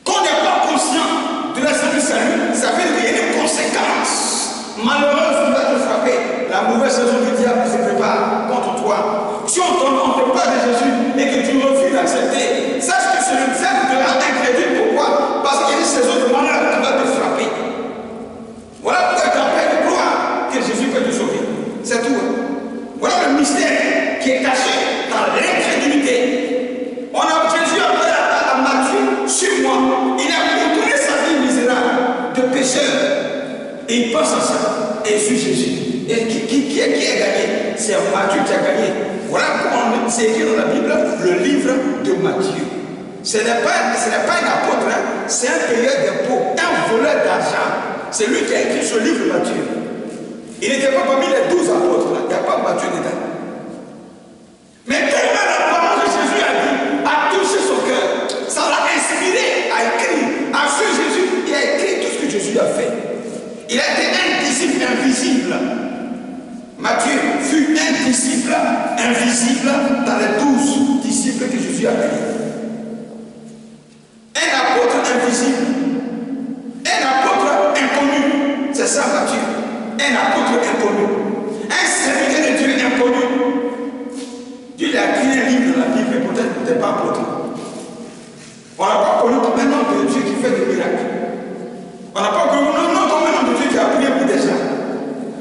Speaker 1: Quand on n'est pas conscient de la saison du salut, ça veut dire qu'il y a des conséquences malheureuses qui vont te frapper. La mauvaise saison du diable se prépare contre toi. Si on te parle de Jésus et que tu refuses d'accepter, sache que c'est le diable qui te rend incrédule. Pourquoi? Parce qu'il y a une saison de malheur qui va te frapper. Voilà pourquoi tu as peur de croire que Jésus peut te sauver. C'est tout. Voilà le mystère qui est caché dans l'incrédulité. Jésus a appelé à Matthieu, suis-moi. Il a retourné sa vie misérable de pécheur. Et il pense à ça. Et il suit Jésus. Et qui a gagné? C'est Matthieu qui a gagné. Voilà comment c'est écrit dans la Bible, le livre de Matthieu. Ce n'est pas un apôtre, hein? C'est un payeur d'impôts, un voleur d'argent. C'est lui qui a écrit ce livre de Matthieu. Il n'était pas parmi les 12 apôtres, là. Il n'y a pas Matthieu dedans. Mais tellement la parole de Jésus a touché son cœur, ça l'a inspiré à écrire, à suivre Jésus et à écrire tout ce que Jésus a fait. Il a été un disciple invisible. Matthieu fut un disciple invisible dans les 12 disciples que Jésus a créés. Un apôtre invisible. Un apôtre inconnu. C'est ça Matthieu. Un apôtre inconnu. Un serviteur de Dieu inconnu. Dieu a écrit un livre dans la Bible, peut-être que tu n'es pas apôtre. On n'a pas connu comme un homme de Dieu qui fait des miracles. On n'a pas connu un homme de Dieu qui a prié pour des gens.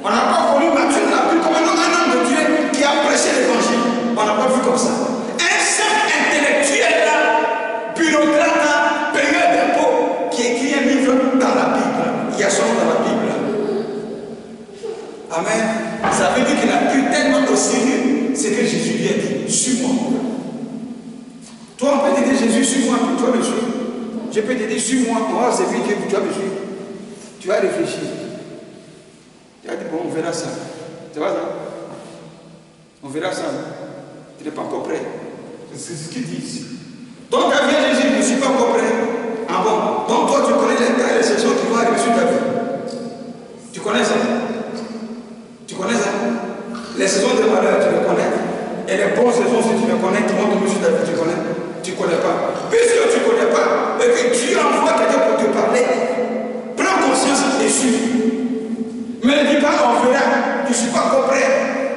Speaker 1: On n'a pas connu Matthieu, on n'a plus comme un homme de Dieu qui a prêché l'évangile. On n'a pas vu comme ça. Un simple intellectuel, bureaucrate, payeur d'impôts, qui écrit un livre dans la Bible. Il y a son nom dans la Bible. Amen. Ça veut dire qu'il a pris tellement au sérieux ce que Jésus lui a dit. Suis-moi. Toi, on peut te dire Jésus, suis-moi, puis toi me suis. Je peux te dire, suis-moi, moi, c'est lui que tu vas me suivre. Tu vas réfléchir. Tu vas dire, bon, on verra ça. Tu vois ça? On verra ça. Tu n'es pas encore prêt. C'est ce qu'ils disent. Donc, quand vient Jésus, je ne suis pas encore prêt. Ah bon? Donc, toi, tu connais les cas et les saisons qui vont arriver sur ta vie. Tu connais ça? Tu connais ça? Les saisons de malheur, tu les connais. Et les bonnes saisons, si tu les connais, tout le monde sur ta vie, tu connais. Tu ne connais pas. Puisque tu ne connais pas, et que Dieu envoie quelqu'un pour te parler, prends conscience et suis. Mais ne dis pas, on verra, je ne suis pas encore prêt.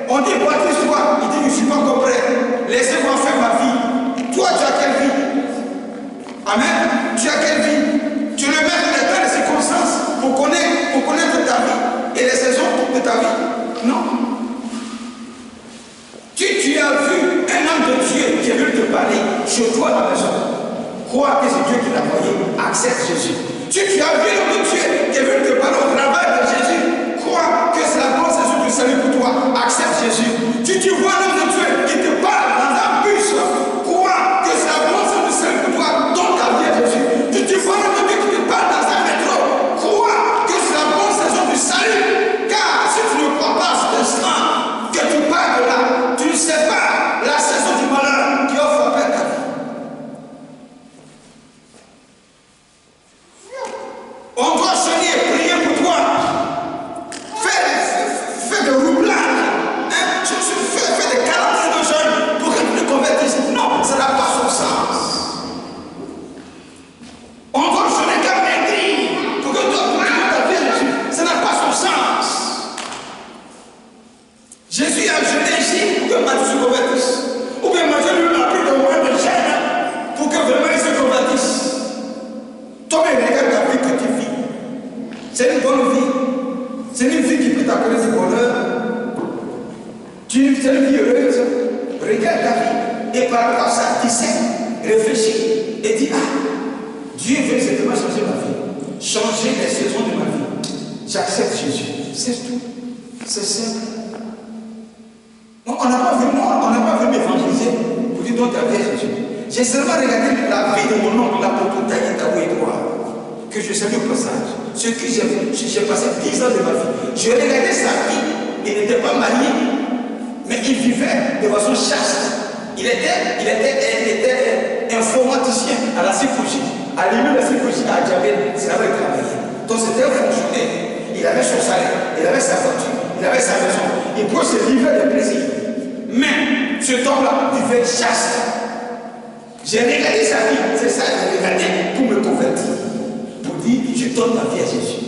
Speaker 1: On dit, baptise-toi, il dit, je ne suis pas encore prêt. Laissez-moi faire ma vie. Toi, tu as quelle vie? Amen. Tu as quelle vie? Tu le mets dans les tas de circonstances pour connaître ta vie et les saisons de ta vie? Non. Tu as vu un homme de Dieu qui est venu te parler chez toi à la maison. Crois que c'est Dieu qui l'a envoyé. Accepte Jésus. Tu as vu l'homme de Dieu qui est venu te parler au travail de Jésus. Crois que c'est la bonne saison du salut pour toi. Accepte Jésus. Tu vois l'homme de Dieu qui te parle dans un bus. Crois que c'est la bonne saison du salut pour toi. Donne ta vie à Jésus. Tu vois l'homme de Dieu qui te parle dans un métro. Crois que c'est la bonne saison du salut. Car si tu ne crois pas à cet instant que tu pars de là, tu ne sais pas la saison du malheur qui offre à ta vie. On doit soigner Tu vis une vie heureuse, regarde ta vie. Et par rapport à ça, dissèque, réfléchis et dis, ah, Dieu veut simplement changer ma vie. Changer les saisons de ma vie. J'accepte Jésus. C'est tout. C'est simple. Donc, on n'a pas vu m'évangéliser pour dire donc ta vie à Jésus. J'ai seulement regardé la vie de mon oncle, l'apôtre Taïtaou Edouard, que je salue au passage. Ce que j'ai passé 10 ans de ma vie. J'ai regardé sa vie. Il n'était pas marié, mais il vivait de façon chaste. Il était informaticien à la Syphogie. À l'île de la Syphogie, à Djabel, c'est là où il travaillait. Donc c'était un fonctionnaire. Il avait son salaire, il avait sa voiture, il avait sa maison. Il pouvait se livrer de plaisir. Mais ce homme-là vivait chaste. J'ai regardé sa vie, c'est ça que j'ai regardé pour me convertir. Pour dire, je donne ma vie à Jésus.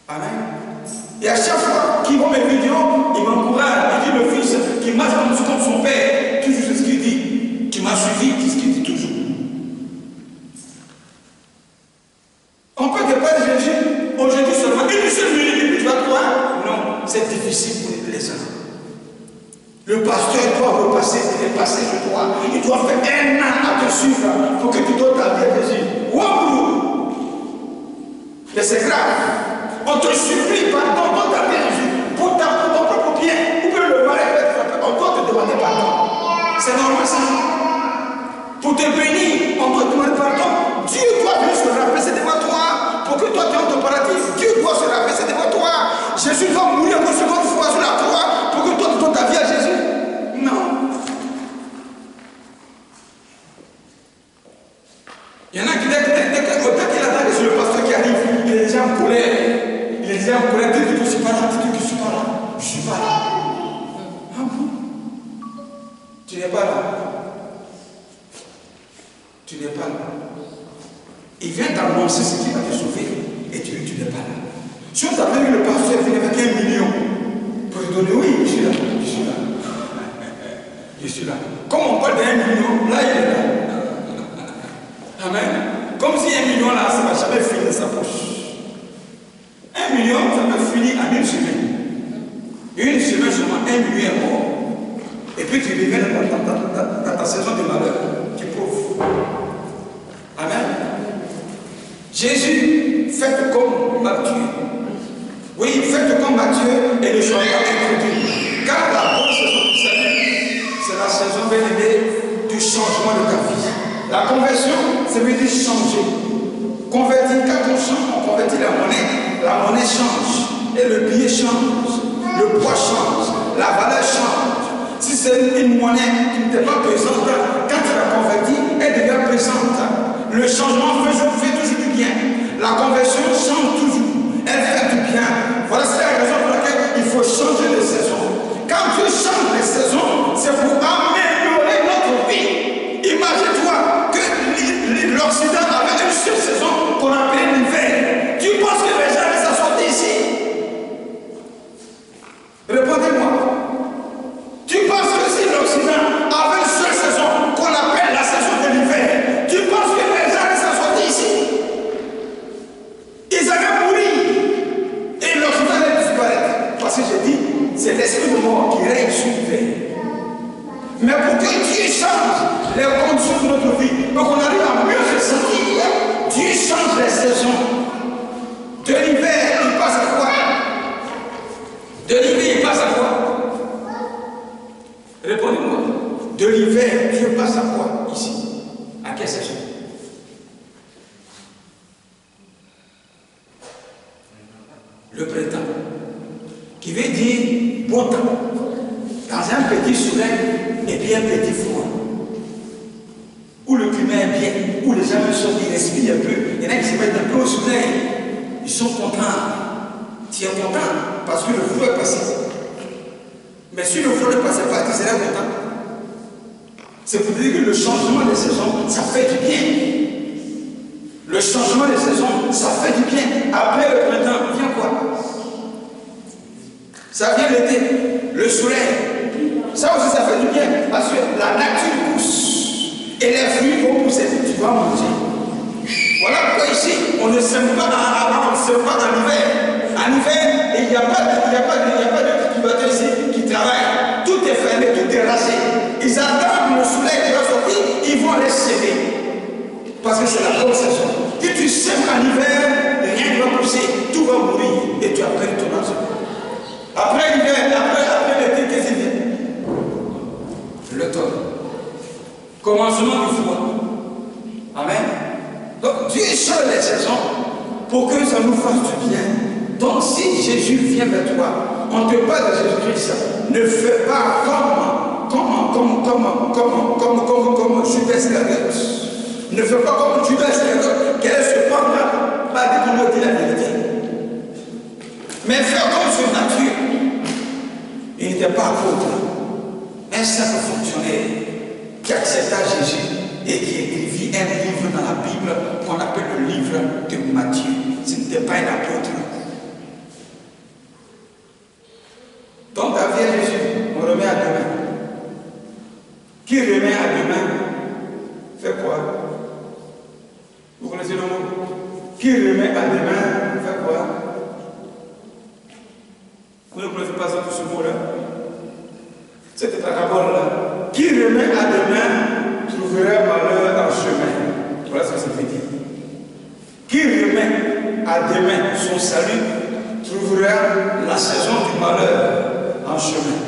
Speaker 1: Amen. Et à chaque fois qu'il voit mes vidéos, il m'encourage. Il dit le fils qui marche comme son père. Toujours c'est ce qu'il dit. Qui m'a suivi, c'est ce qu'il dit toujours. On peut te parler de Jésus aujourd'hui seulement une seule minute et puis tu vas croire. Non, c'est difficile pour les gens. Le pasteur doit repasser, repasser sur toi. Il doit faire 1 an à te suivre pour que tu donnes ta vie à Jésus. Wow! Mais c'est grave. On te supplie, pardon, donne ta vie à Jésus. Pour ton propre bien. Ou bien le mari peut être frappé. On doit te demander pardon. C'est normal ça. Pour te bénir, on doit te demander pardon. Dieu doit venir se rappeler devant toi pour que toi tu entres au paradis. Dieu doit se rappeler devant toi. Jésus doit mourir une seconde fois sur la croix pour que toi tu donnes ta vie à Jésus. Non. Il y en a qui disent autant qu'il attend que c'est le pasteur qui arrive, il est déjà en colère. Il est déjà en colère. Dis que je ne suis pas là. Dis que je ne suis pas là. Je ne suis pas là. Ah bon? Tu n'es pas là. Tu n'es pas là. Il vient t'annoncer ce qui va te sauver et tu n'es pas là. Si on t'appelle que le pasteur vient avec 1 million pour te donner, oui, je suis là, je suis là. Je suis là. Comme on parle d'1 million, là il est là. Amen. Comme si 1 million là, ça ne va jamais finir sa poche. 1 million, ça peut finir en 1 semaine. Une semaine seulement, 1 million est mort. Et puis tu reviens dans ta saison de malheur. Tu es pauvre. Amen. Jésus, faites comme Matthieu. Oui, faites comme Matthieu et ne soyez pas introduits. Car la bonne saison du salut, c'est la saison bien-aimée du changement de ta vie. La conversion, ça veut dire changer. Convertir, quand on change, on convertit la monnaie change. Et le billet change. Le poids change. La valeur change. Si c'est une monnaie qui n'était pas pesante, quand tu la convertis, elle devient pesante. Le changement fait toujours du bien. La conversion change toujours. Elle fait du bien. Voilà, c'est la raison pour laquelle il faut changer de saison. Quand tu changes de saison, c'est pour améliorer notre vie. Imagine-toi que l'Occident avait une seule saison qu'on appelait l'hiver. Tu penses que les gens allaient s'asseoir ici? Répondez-moi. Tu penses que si l'Occident avait une seule saison qu'on appelle la saison de l'hiver, tu penses que les gens allaient s'asseoir ici? Ils allaient mourir. Et l'Occident allait disparaître. Parce que je dis, c'est l'esprit de mort qui règne sur l'hiver. Mais pour que Dieu change les conditions de notre vie, pour qu'on arrive à mieux se sentir, Dieu change les saisons. De l'hiver, il passe à quoi? De l'hiver, il passe à quoi? Répondez-moi. De l'hiver, Dieu passe à quoi ici? À quelle saison? Le printemps. Qui veut dire beau temps. Dans un petit soleil et puis un petit froid. Où le climat est bien, où les gens sont, ils respirent un peu. Il y en a qui se mettent un peu au soleil. Ils sont contents. Tu es content parce que le froid est passé. Mais si le froid ne passait pas, tu serais content. C'est pour dire que le changement des saisons, ça fait du bien. Le changement des saisons, ça fait du bien. Après le printemps, vient quoi? Ça vient l'été, le soleil. Ça aussi, ça fait du bien. Parce que la nature pousse. Et les fruits vont pousser. Tu vas manger. Voilà pourquoi ici, on ne sème pas en hiver. À En hiver, il n'y a pas de cultivateurs ici qui travaillent. Tout est fermé, tout est rasé. Ils attendent le soleil qui va sortir, ils vont aller semer. Parce que c'est la bonne saison. Si tu sèmes en hiver, rien ne va pousser, tout va mourir et tu as perdu ton argent. Après l'hiver, après l'été, qu'est-ce qu'il vient? L'automne. Commencement du froid. Amen. Donc Dieu change les saisons pour que ça nous fasse du bien. Donc si Jésus vient vers toi, on te parle de Jésus-Christ, ne fais pas comme Judas Iscariote. Ne fais pas comme Judas Iscariote, qui allait se prendre pas dès qu'on dit la vérité. Mais fais comme sur nature. Il n'était pas apôtre. Un simple fonctionnaire qui accepta Jésus et qui écrivit un livre dans la Bible qu'on appelle le livre de Matthieu. Ce n'était pas un apôtre. Donc ta vie à Jésus, on remet à demain. Qui remet à demain fait quoi? Vous connaissez le mot? Qui remet à demain fait quoi? Vous ne connaissez pas ça pour ce mot-là? Cette parabole-là. Qui remet à demain trouvera malheur en chemin. Voilà ce que ça veut dire. Qui remet à demain son salut trouvera la saison du malheur en chemin.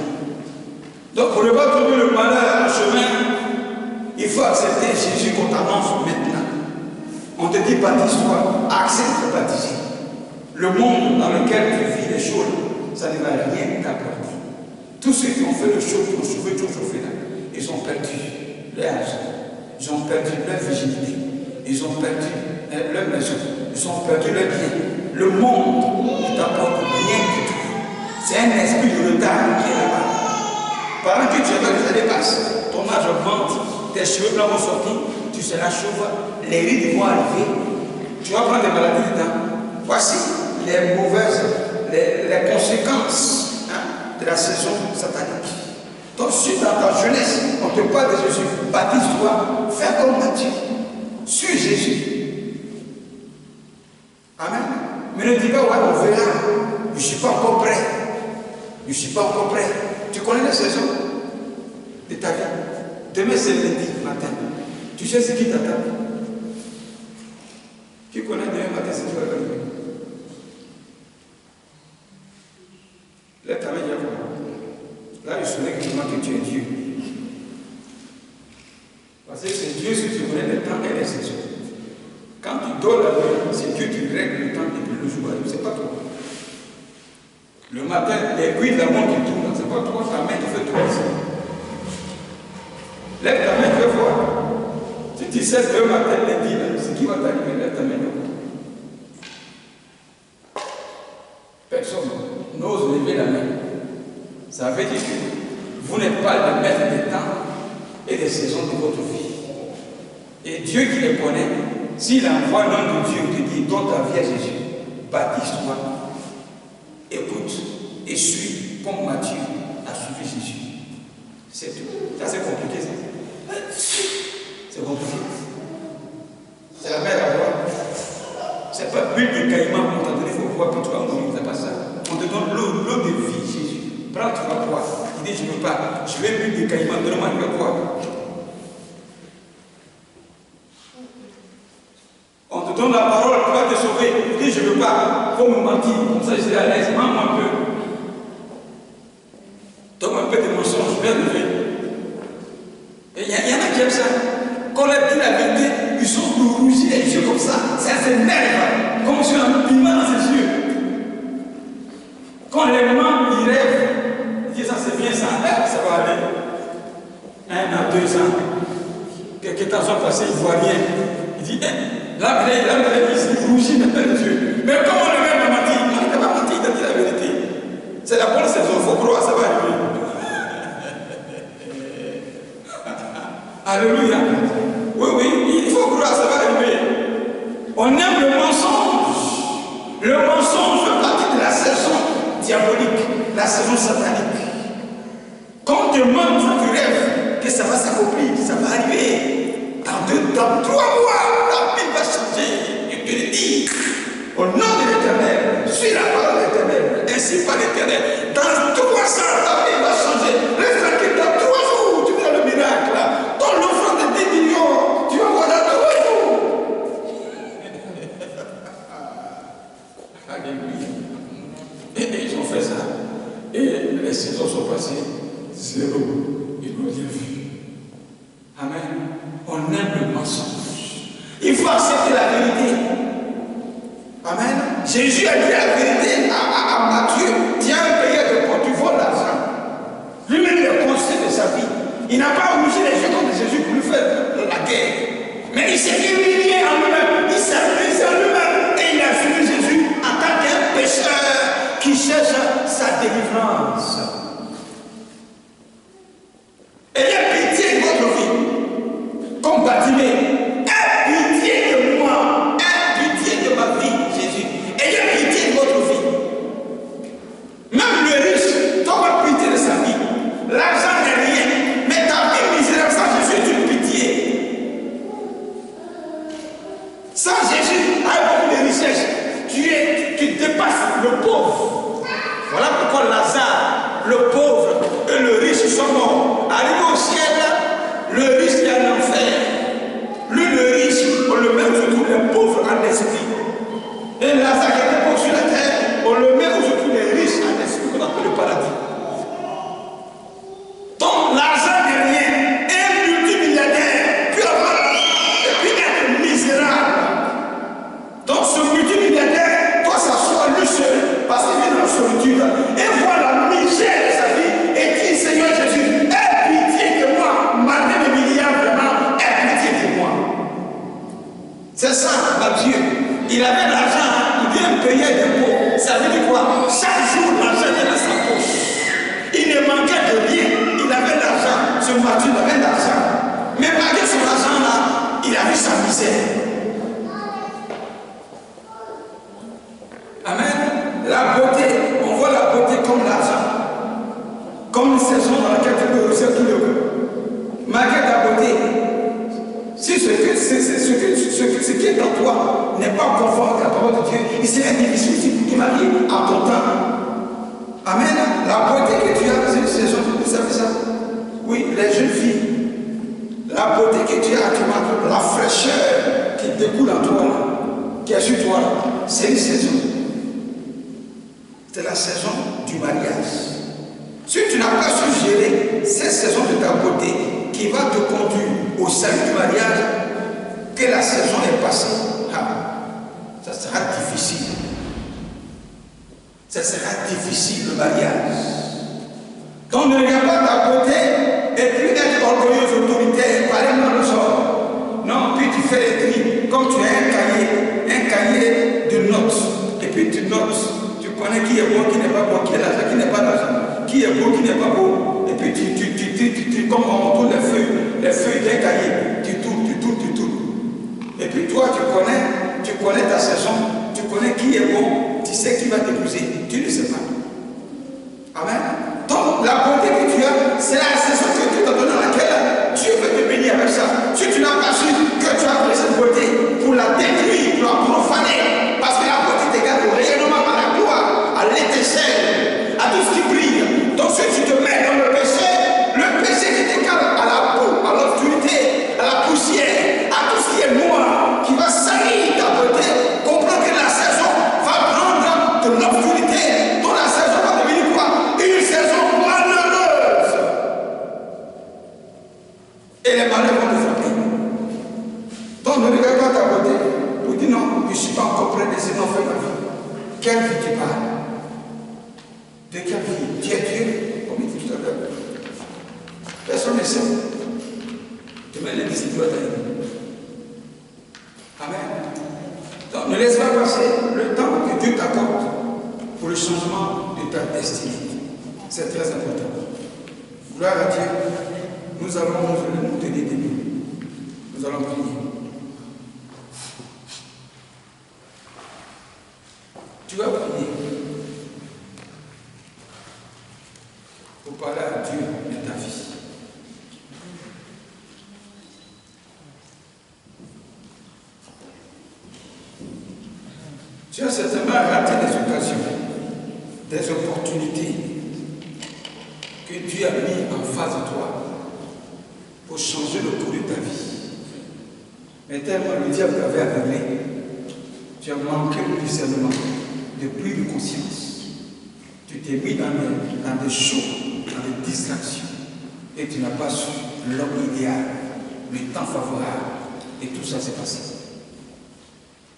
Speaker 1: Donc pour ne pas trouver le malheur en chemin, il faut accepter Jésus qu'on t'annonce maintenant. On te dit baptise-toi, accepte de baptiser. Le monde dans lequel tu vis les choses, ça ne va rien t'apporter. Tous ceux qui ont fait le show, qui ont chauffé là, ils ont perdu leur argent, ils ont perdu leur virginité, ils ont perdu leur maison, ils ont perdu leur bien. Le monde ne t'apporte rien du tout. C'est un esprit de retard qui est là-bas. Pendant que tu es dans les années passent, ton âge augmente, tes cheveux blancs vont sortir, tu seras chauve, les rides vont arriver, tu vas prendre des maladies dedans. Voici les mauvaises, les conséquences de la saison satanique. Donc si dans ta jeunesse, on te parle de Jésus, baptise-toi, fais comme Matthieu, suis Jésus. Amen. Mais ne dis pas, ouais, on verra, je ne suis pas encore prêt. Je ne suis pas encore prêt. Tu connais la saison de ta vie. Demain c'est lundi matin. Tu sais ce qui t'attend. Qui connaît demain matin ce qui va arriver? Lève ta main, il y a quoi? Là, je saurais que tu es Dieu. Parce que c'est Dieu si tu connais le temps et les saisons. Quand tu dors la nuit, c'est Dieu qui règle le temps et puis le jour arrive. C'est pas toi. Le matin, l'aiguille de la montre qui tourne, c'est pas toi, ta main qui fait tourner ça. Lève ta main, fais voir. Si tu sais que le matin, lundi, c'est qui va t'arriver, lève ta main. Personne n'ose lever la main. Ça veut dire que vous n'êtes pas le maître des temps et des saisons de votre vie. Et Dieu qui les connaît, s'il envoie l'homme de Dieu qui te dit, donne ta vie à Jésus, baptise-toi, écoute et suis comme Matthieu a suivi Jésus. C'est tout. Ça c'est compliqué ça. C'est compliqué. C'est la mer à boire. C'est pas l'huile de caïman qu'on t'a donné, il faut boire, puis tu vas mourir, c'est pas ça. On te donne l'eau de vie, Jésus. Prends, tu vas boire. Il dit, je ne veux pas. Je vais l'huile de caïman, donne-moi, je vais boire. On te donne la parole, tu vas te sauver. Il dit, je ne veux pas. Il faut me mentir. Comme ça, je serai à l'aise. Mens-moi un peu. Donne-moi un peu de mensonges, je vais lever. Et il y en a qui aiment ça. Quand on leur dit la vérité, ils sont rougis les yeux comme ça. Ça s'énerve. Comme si on a un piment dans ses yeux. Quand les mamans, ils rêvent. Ils disent, ça c'est bien, ça va aller. 1 an, 2 ans. Quelques temps sont passés, ils ne voient rien. Il dit, là, il rougit maintenant les yeux. Mais comment le même a menti? Non, il n'a pas menti, il a dit la vérité. C'est la bonne saison, il faut croire, ça va arriver. Alléluia. Oui, il faut croire, ça va arriver. On aime le mensonge. Le mensonge fait partie de la saison diabolique, la saison satanique. Quand on te ment, tu rêves que ça va s'accomplir, ça va arriver. Dans 3 mois, la vie va changer. Je te le dis. Au nom de l'Éternel, suis la parole de l'Éternel. les saisons sont passées, zéro. Ils n'ont rien vu. Amen. On aime le mensonge. Il faut accepter la vérité. Amen. Jésus a dit la vérité à Matthieu. Tiens, un payeur de poids, tu voles l'argent. Lui-même, le conseil de sa vie. Il n'a pas obligé les gens contre Jésus pour lui faire la guerre. Mais il s'est humilié en lui-même. Il s'est brisé en lui-même. Et il a suivi Jésus en tant qu'un pécheur qui cherche sa délivrance. Ayez pitié de votre vie. Comme Bartimée. Aie pitié de moi. Aie pitié de ma vie, Jésus. Ayez pitié de votre vie. Même le riche doit pitié de sa vie. L'argent n'est rien. Mais ta vie misérable sans Jésus est une pitié. Sans Jésus, avec beaucoup de richesses, tu dépasses le pauvre. Voilà pourquoi Lazare, le pauvre et le riche sont morts. Arrivé au ciel, le riche est en enfer. Lui, le riche, on le met surtout les pauvres en esprit. Et Lazare qui était pauvre sur la terre, on le met surtout les riches en esprit, qu'on appelle le paradis. Donc l'argent n'est rien. Un multimilliardaire peut avoir l'argent et puis être misérable. Donc ce multimilliardaire doit s'asseoir lui seul parce qu'il vit dans la solitude et voit la misère de sa vie et dit Seigneur Jésus, aie pitié de moi, malgré mes milliards vraiment, aie pitié de moi. C'est ça, ma Dieu. Il avait l'argent, il vient payer des pots. Ça veut dire quoi? Chaque jour, l'argent était dans sa poche. Il ne manquait de rien. Il avait l'argent. Ce Matthieu avait l'argent. Mais malgré son argent là, il avait sa misère. Amen. La beauté, on voit la beauté comme l'argent. Comme une saison dans laquelle tu peux réussir tout le monde. Malgré ta beauté, si ce qui est en toi n'est pas conforme à la parole de Dieu, il serait difficile si tu te maries à ton temps. Amen. La beauté que tu as dans une saison, vous savez ça? Oui, les jeunes filles. La beauté que tu as actuellement, la fraîcheur qui découle en toi, qui est sur toi, c'est une saison. C'est la saison du mariage. Si tu n'as pas su gérer cette saison de ta beauté qui va te conduire au salut du mariage, que la saison est passée, ça sera difficile. Ça sera difficile le mariage. Donc ne regarde pas ta beauté et puis être orgueilleuse, autoritaire, parler dans le sort. Non, puis tu fais les tri. Comme tu as un cahier de notes, et puis tu notes. Tu connais qui est bon, qui n'est pas bon, qui est l'argent, qui n'est pas l'argent, qui est beau, qui n'est pas beau. Et puis tu comme on tourne les feuilles d'un cahier, tu tournes. Et puis toi, tu connais ta saison, tu connais qui est bon, tu sais qui va t'épouser, tu ne sais pas. Amen. Donc la beauté que tu as, c'est la saison que Dieu t'a donnée dans laquelle Dieu veut te bénir avec ça. Si tu n'as pas su que tu as pris cette beauté pour la détruire, pour la profaner, parce que la beauté t'égale au rayonnement, à la gloire, à l'étincelle, à tout ce qui brille. Donc si tu te mets dans le péché qui t'égale à la boue, à l'obscurité, à la poussière, à tout ce qui est noir, qui va salir ta beauté, comprends que la saison va prendre de l'obscurité, dont la saison va devenir quoi? Une saison malheureuse. Et les malheurs vont te frapper. Donc ne regarde pas ta beauté pour dire non, je ne suis pas encore prêt de sinon faire ma vie. Quelle vie tu parles? De quelle vie? Tu es Dieu, comme il dit tout à l'heure. Personne ne sait. Demain, les disciples doivent être. Amen. Donc ne laisse pas passer le temps que Dieu t'accorde pour le changement de ta destinée. C'est très important. Gloire à Dieu. Nous allons nous tenir debout. Nous allons prier. Tu vas prier pour parler à Dieu de ta vie. Tu as certainement raté des occasions, des opportunités que Dieu a mis en face de toi pour changer le cours de ta vie. Mais tellement le diable t'avait aveuglé, tu as manqué le discernement, de prise de conscience. Tu t'es mis dans des choses, dans des distractions. Et tu n'as pas su l'homme idéal, le temps favorable. Et tout ça s'est passé.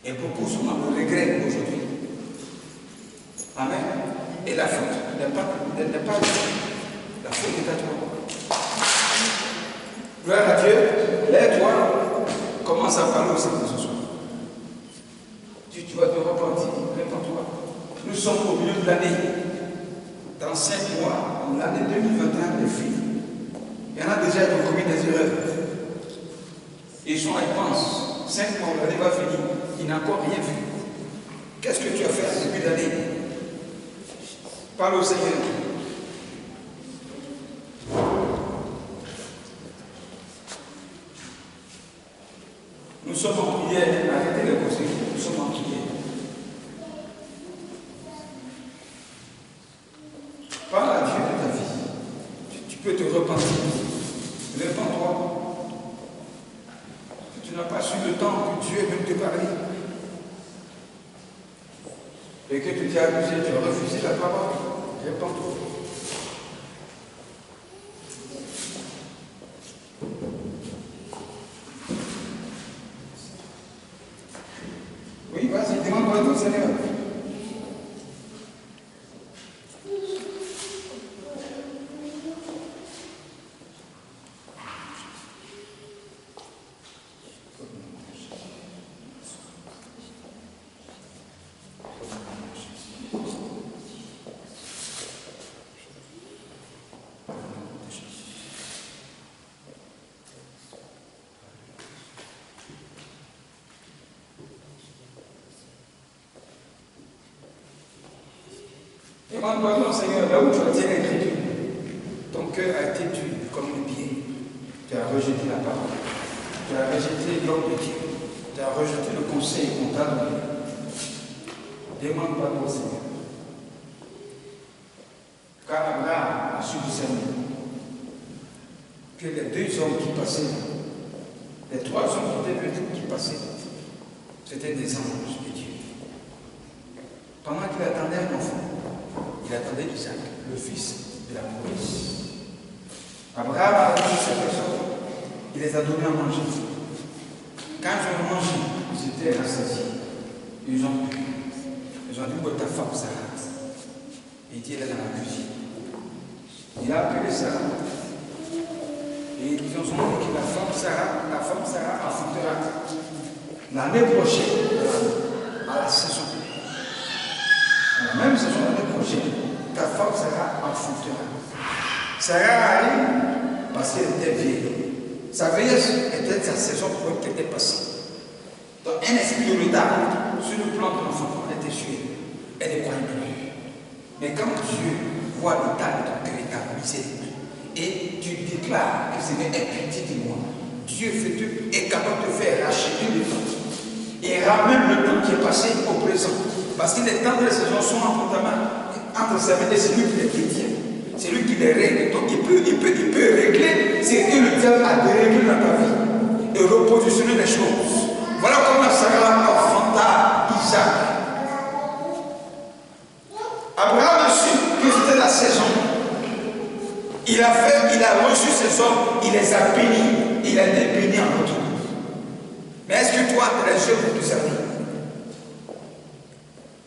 Speaker 1: Et beaucoup sont dans le regret aujourd'hui. Amen. Et la faute n'est pas la faute est à toi. Gloire à Dieu. Lève-toi. Commence à parler au Seigneur ce soir. Tu vas te repentir. Répands-toi. Nous sommes au milieu de l'année. Dans 5 mois, l'année 2021 est finie. Il y en a déjà qui ont commis des erreurs. Ils sont ils pensent. 5 mois, l'année va finir. Il n'a encore rien vu. Qu'est-ce que tu as fait depuis l'année? Parle au Seigneur. Nous sommes en prière. Arrêtez les conseils. Nous sommes en prière. Parle à Dieu de ta vie. Tu peux te repentir. Répands-toi. Tu n'as pas su le temps que Dieu est venu te parler. Et que tu t'es abusé, tu as refusé la parole. Répands-toi. Oui, vas-y, demande-moi ton Seigneur. Demande-moi ton Seigneur, là où tu as tiré l'écriture, ton cœur a été dur comme le pied. Tu as rejeté la parole. Tu as rejeté l'homme de Dieu. Tu as rejeté le conseil qu'on t'a donné. Demande-moi ton Seigneur. Car Abraham a su discerner que les 2 hommes qui passaient, les 3 hommes qui passaient, c'était des anges de Dieu. Pendant qu'il attendait un enfant, il attendait Isaac, le fils de la promesse. Abraham a reçu ces personnes, il les a donnés à manger. Quand ils ont mangé, ils étaient rassasiés. Ils ont bu. Ils ont dit, où est ta femme Sarah? Il dit, elle est dans la cuisine. Il a appelé Sarah. Et ils ont dit que la femme Sarah affrontera l'année prochaine, à la saison. À la même saison, l'année prochaine, ta femme Sarah enfantera. Sarah arrive parce qu'elle était vieille. Sa vieillesse était sa saison pour elle qui était passée. Donc, un esprit de retard sur le plan de l'enfant était tué. Elle est croyante. Mais quand Dieu voit l'état de ton cœur et ta misère, et tu déclares que Seigneur est pitié de moi, Dieu est capable de faire racheter le temps. Et ramène le temps qui est passé au présent. Parce que les temps de la saison sont entre ta main, entre sa main, et c'est lui qui les détient. C'est lui qui les règle. Donc il peut régler ce que le diable a déréglé dans ta vie et repositionner les choses. Voilà comment Sarah enfanta Isaac. Abraham a su que c'était la saison. Il a reçu ses hommes, il les a bénis, il a été béni en retour. Mais est-ce que toi, tu as les yeux pour te servir?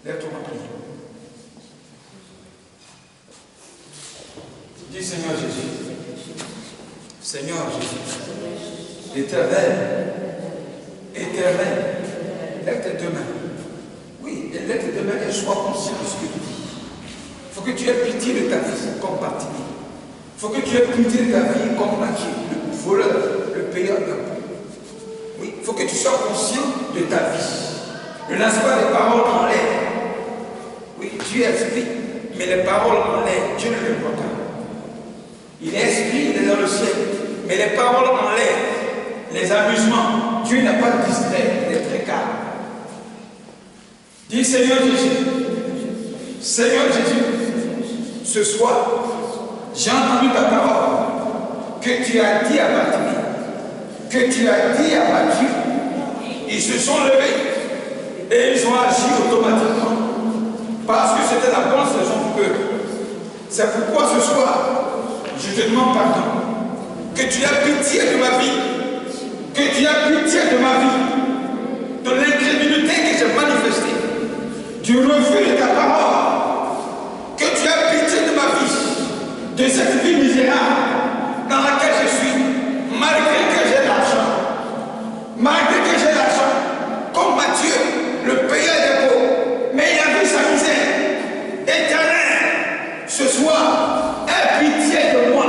Speaker 1: Lève-toi en prière. Dis Seigneur Jésus. Seigneur Jésus. Éternel. Éternel. Lève tes 2 mains. Oui, lève tes 2 mains et sois conscient de ce que tu dis. Il faut que tu aies pitié de ta vie comme Bartimée. Il faut que tu aies pitié de ta vie comme Matthieu, le voleur, le payeur d'impôts. Oui, il faut que tu sois conscient de ta vie. Ne lance pas les paroles en l'air. Oui, Dieu est esprit, mais les paroles en l'air, Dieu ne les voit pas. Il est esprit, il est dans le ciel, mais les paroles en l'air, les amusements, Dieu n'a pas de distrait, il est très calme. Dis Seigneur Jésus, Seigneur Jésus, ce soir, j'ai entendu ta parole que tu as dit à Bartimée, que tu as dit à Matthieu. Ils se sont levés et ils ont agi automatiquement parce que c'était la bonne saison pour eux. C'est pourquoi ce soir, je te demande pardon. Que tu aies pitié de ma vie. Que tu aies pitié de ma vie. De l'incrédulité que j'ai manifestée. Du refus de ta parole. Que tu aies pitié de ma vie. De cette vie misérable dans laquelle je suis. Malgré que j'ai l'argent. Malgré que j'ai l'argent. Comme Matthieu, le payeur d'impôts. Mais il a vu sa misère. Éternel, ce soir, aie pitié de moi.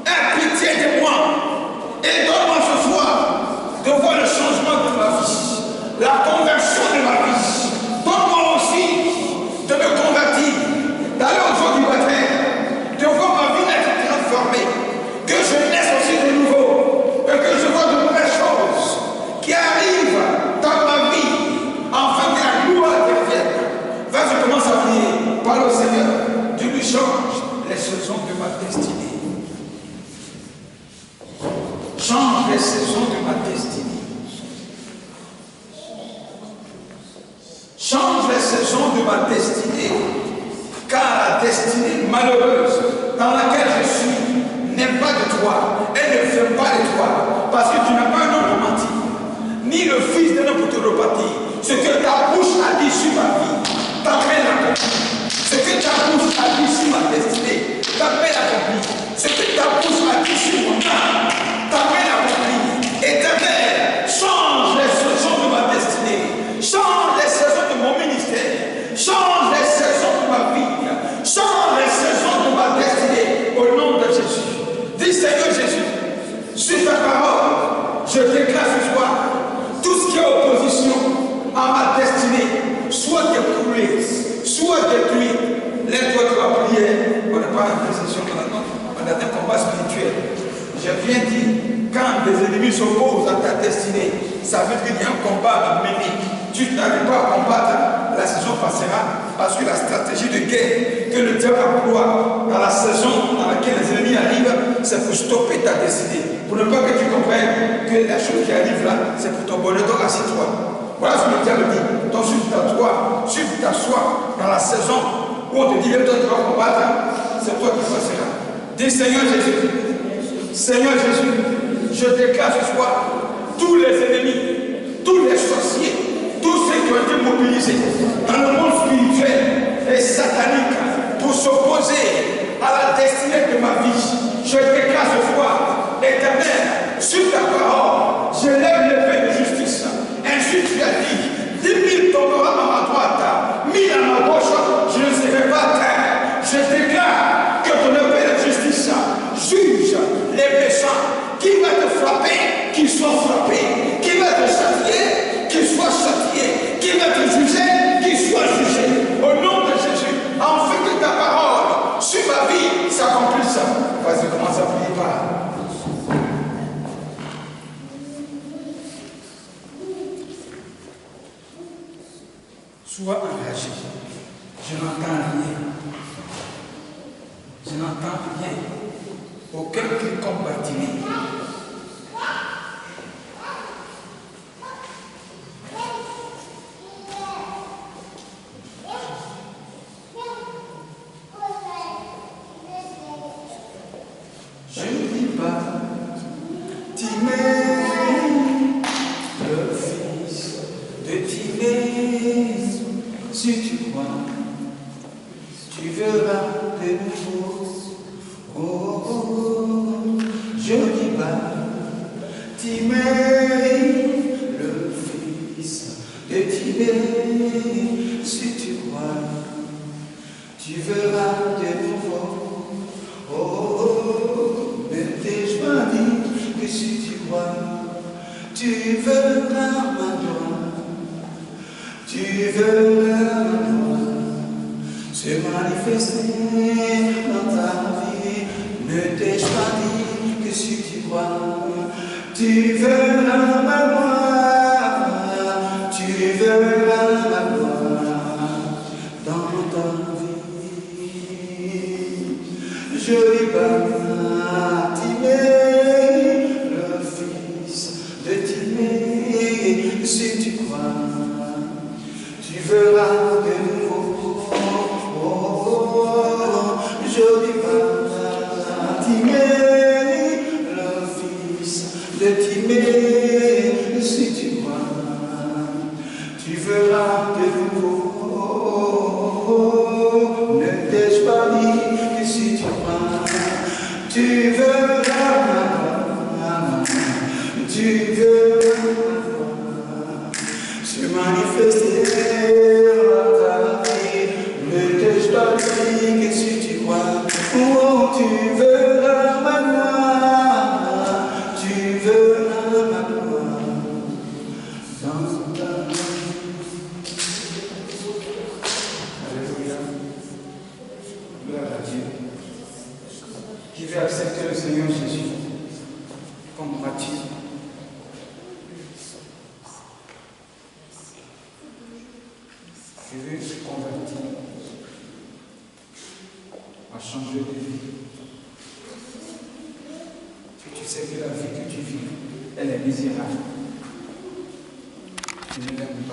Speaker 1: Aie pitié de moi. Et donne-moi ce soir de voir le changement de ma vie. La conversion de ma vie. Donne-moi aussi de me convertir. D'aller au jour du baptême. De voir ma vie être transformée. Que je naisse aussi de nouveau. Et que je vois de nouvelles choses qui arrivent dans ma vie. Afin que la gloire devienne. Vas-y, commence à prier. Parle au Seigneur. Dieu lui change les saisons de ma destinée. Change les saisons de ma destinée. Change les saisons de ma destinée. Car la destinée malheureuse dans laquelle je suis n'est pas de toi. Elle ne vient pas de toi. Parce que tu n'as pas un homme pour mentir. Ni le fils d'un homme pour te repartir. Ce que ta bouche a dit sur ma vie, ta main l'accomplit. Ce que ta bouche a dit sur ma destinée, ta main l'accomplit. Ce que ta bouche a dit sur mon âme, ta main l'accomplit. Éternel, change les saisons de ma destinée. Change les saisons de mon ministère. Change les saisons de ma vie. Change les saisons de ma destinée. Au nom de Jésus. Dis Seigneur Jésus, sur ta parole, je déclare ce soir tout ce qui est opposition à ma destinée, soit découlé, soit détruit. Lève-toi de la prière. On n'a pas une précision maintenant. On a un combat spirituel. Je viens dire, quand des ennemis s'opposent à ta destinée, ça veut dire qu'il y a un combat à mener. Tu n'arrives pas à combattre, la saison passera, parce que la stratégie de guerre que le diable emploie dans la saison dans laquelle les ennemis arrivent, c'est pour stopper ta destinée. Pour ne pas que tu comprennes que la chose qui arrive là, c'est pour ton bonheur. Donc assieds-toi. Voilà ce que le diable dit. Donc si tu t'assois dans la saison où on te dit, toi tu vas combattre, c'est toi qui passeras. Dis Seigneur Jésus, Seigneur Jésus, je déclare ce soir tous les ennemis, tous les sorciers, tous ceux qui ont été mobilisés dans le monde spirituel et satanique pour s'opposer à la destinée de ma vie. Je déclare ce soir, Éternel, sur ta parole, je lève l'épée de justice. Ainsi tu as dit, 10 000 tomberont à ma droite, 1000 à ma gauche, je ne serai pas terre. Je déclare que ton épée de justice juge les méchants. Qui va te frapper, qu'il soit frappé. Qui va te châtier, qu'il soit châtié. Qui va te juger, qu'il soit jugé. Au nom de Jésus, afin que ta parole sur ma vie s'accomplisse. Vas-y, commence à prier par. Sois engagé. Je n'entends rien. Je n'entends rien. Aucun quelconque bâtiment. Je ne dis pas, Timée, le fils de Timée, si tu crois, tu verras de nouveau. Oh, oh, oh, je ne dis pas, Timée, le fils de Timée, si tu crois, tu verras de nouveau. Oh, oh, oh, ne t'ai-je pas dit que si tu crois, tu verras ma gloire, tu verras ma gloire se manifester dans ta vie. Ne t'ai-je pas dit que si tu crois, tu verras ma gloire, tu verras ma gloire dans ta vie. Je dis pas, Timée, le fils de Timée, si tu crois, tu verras de nouveau. Oh, oh, oh, Tu veux tu veux se manifester dans ta vie, ne t'ai pas dit que si tu crois, oh tu veux ma gloire, tu veux ma gloire, dans ta vie. Alléluia, gloire à Dieu, qui veut accepter le Seigneur Jésus comme baptême. Je veux se convertir, à changer de vie. Tu sais que la vie que tu vis, elle est misérable. Tu ne l'aimes pas.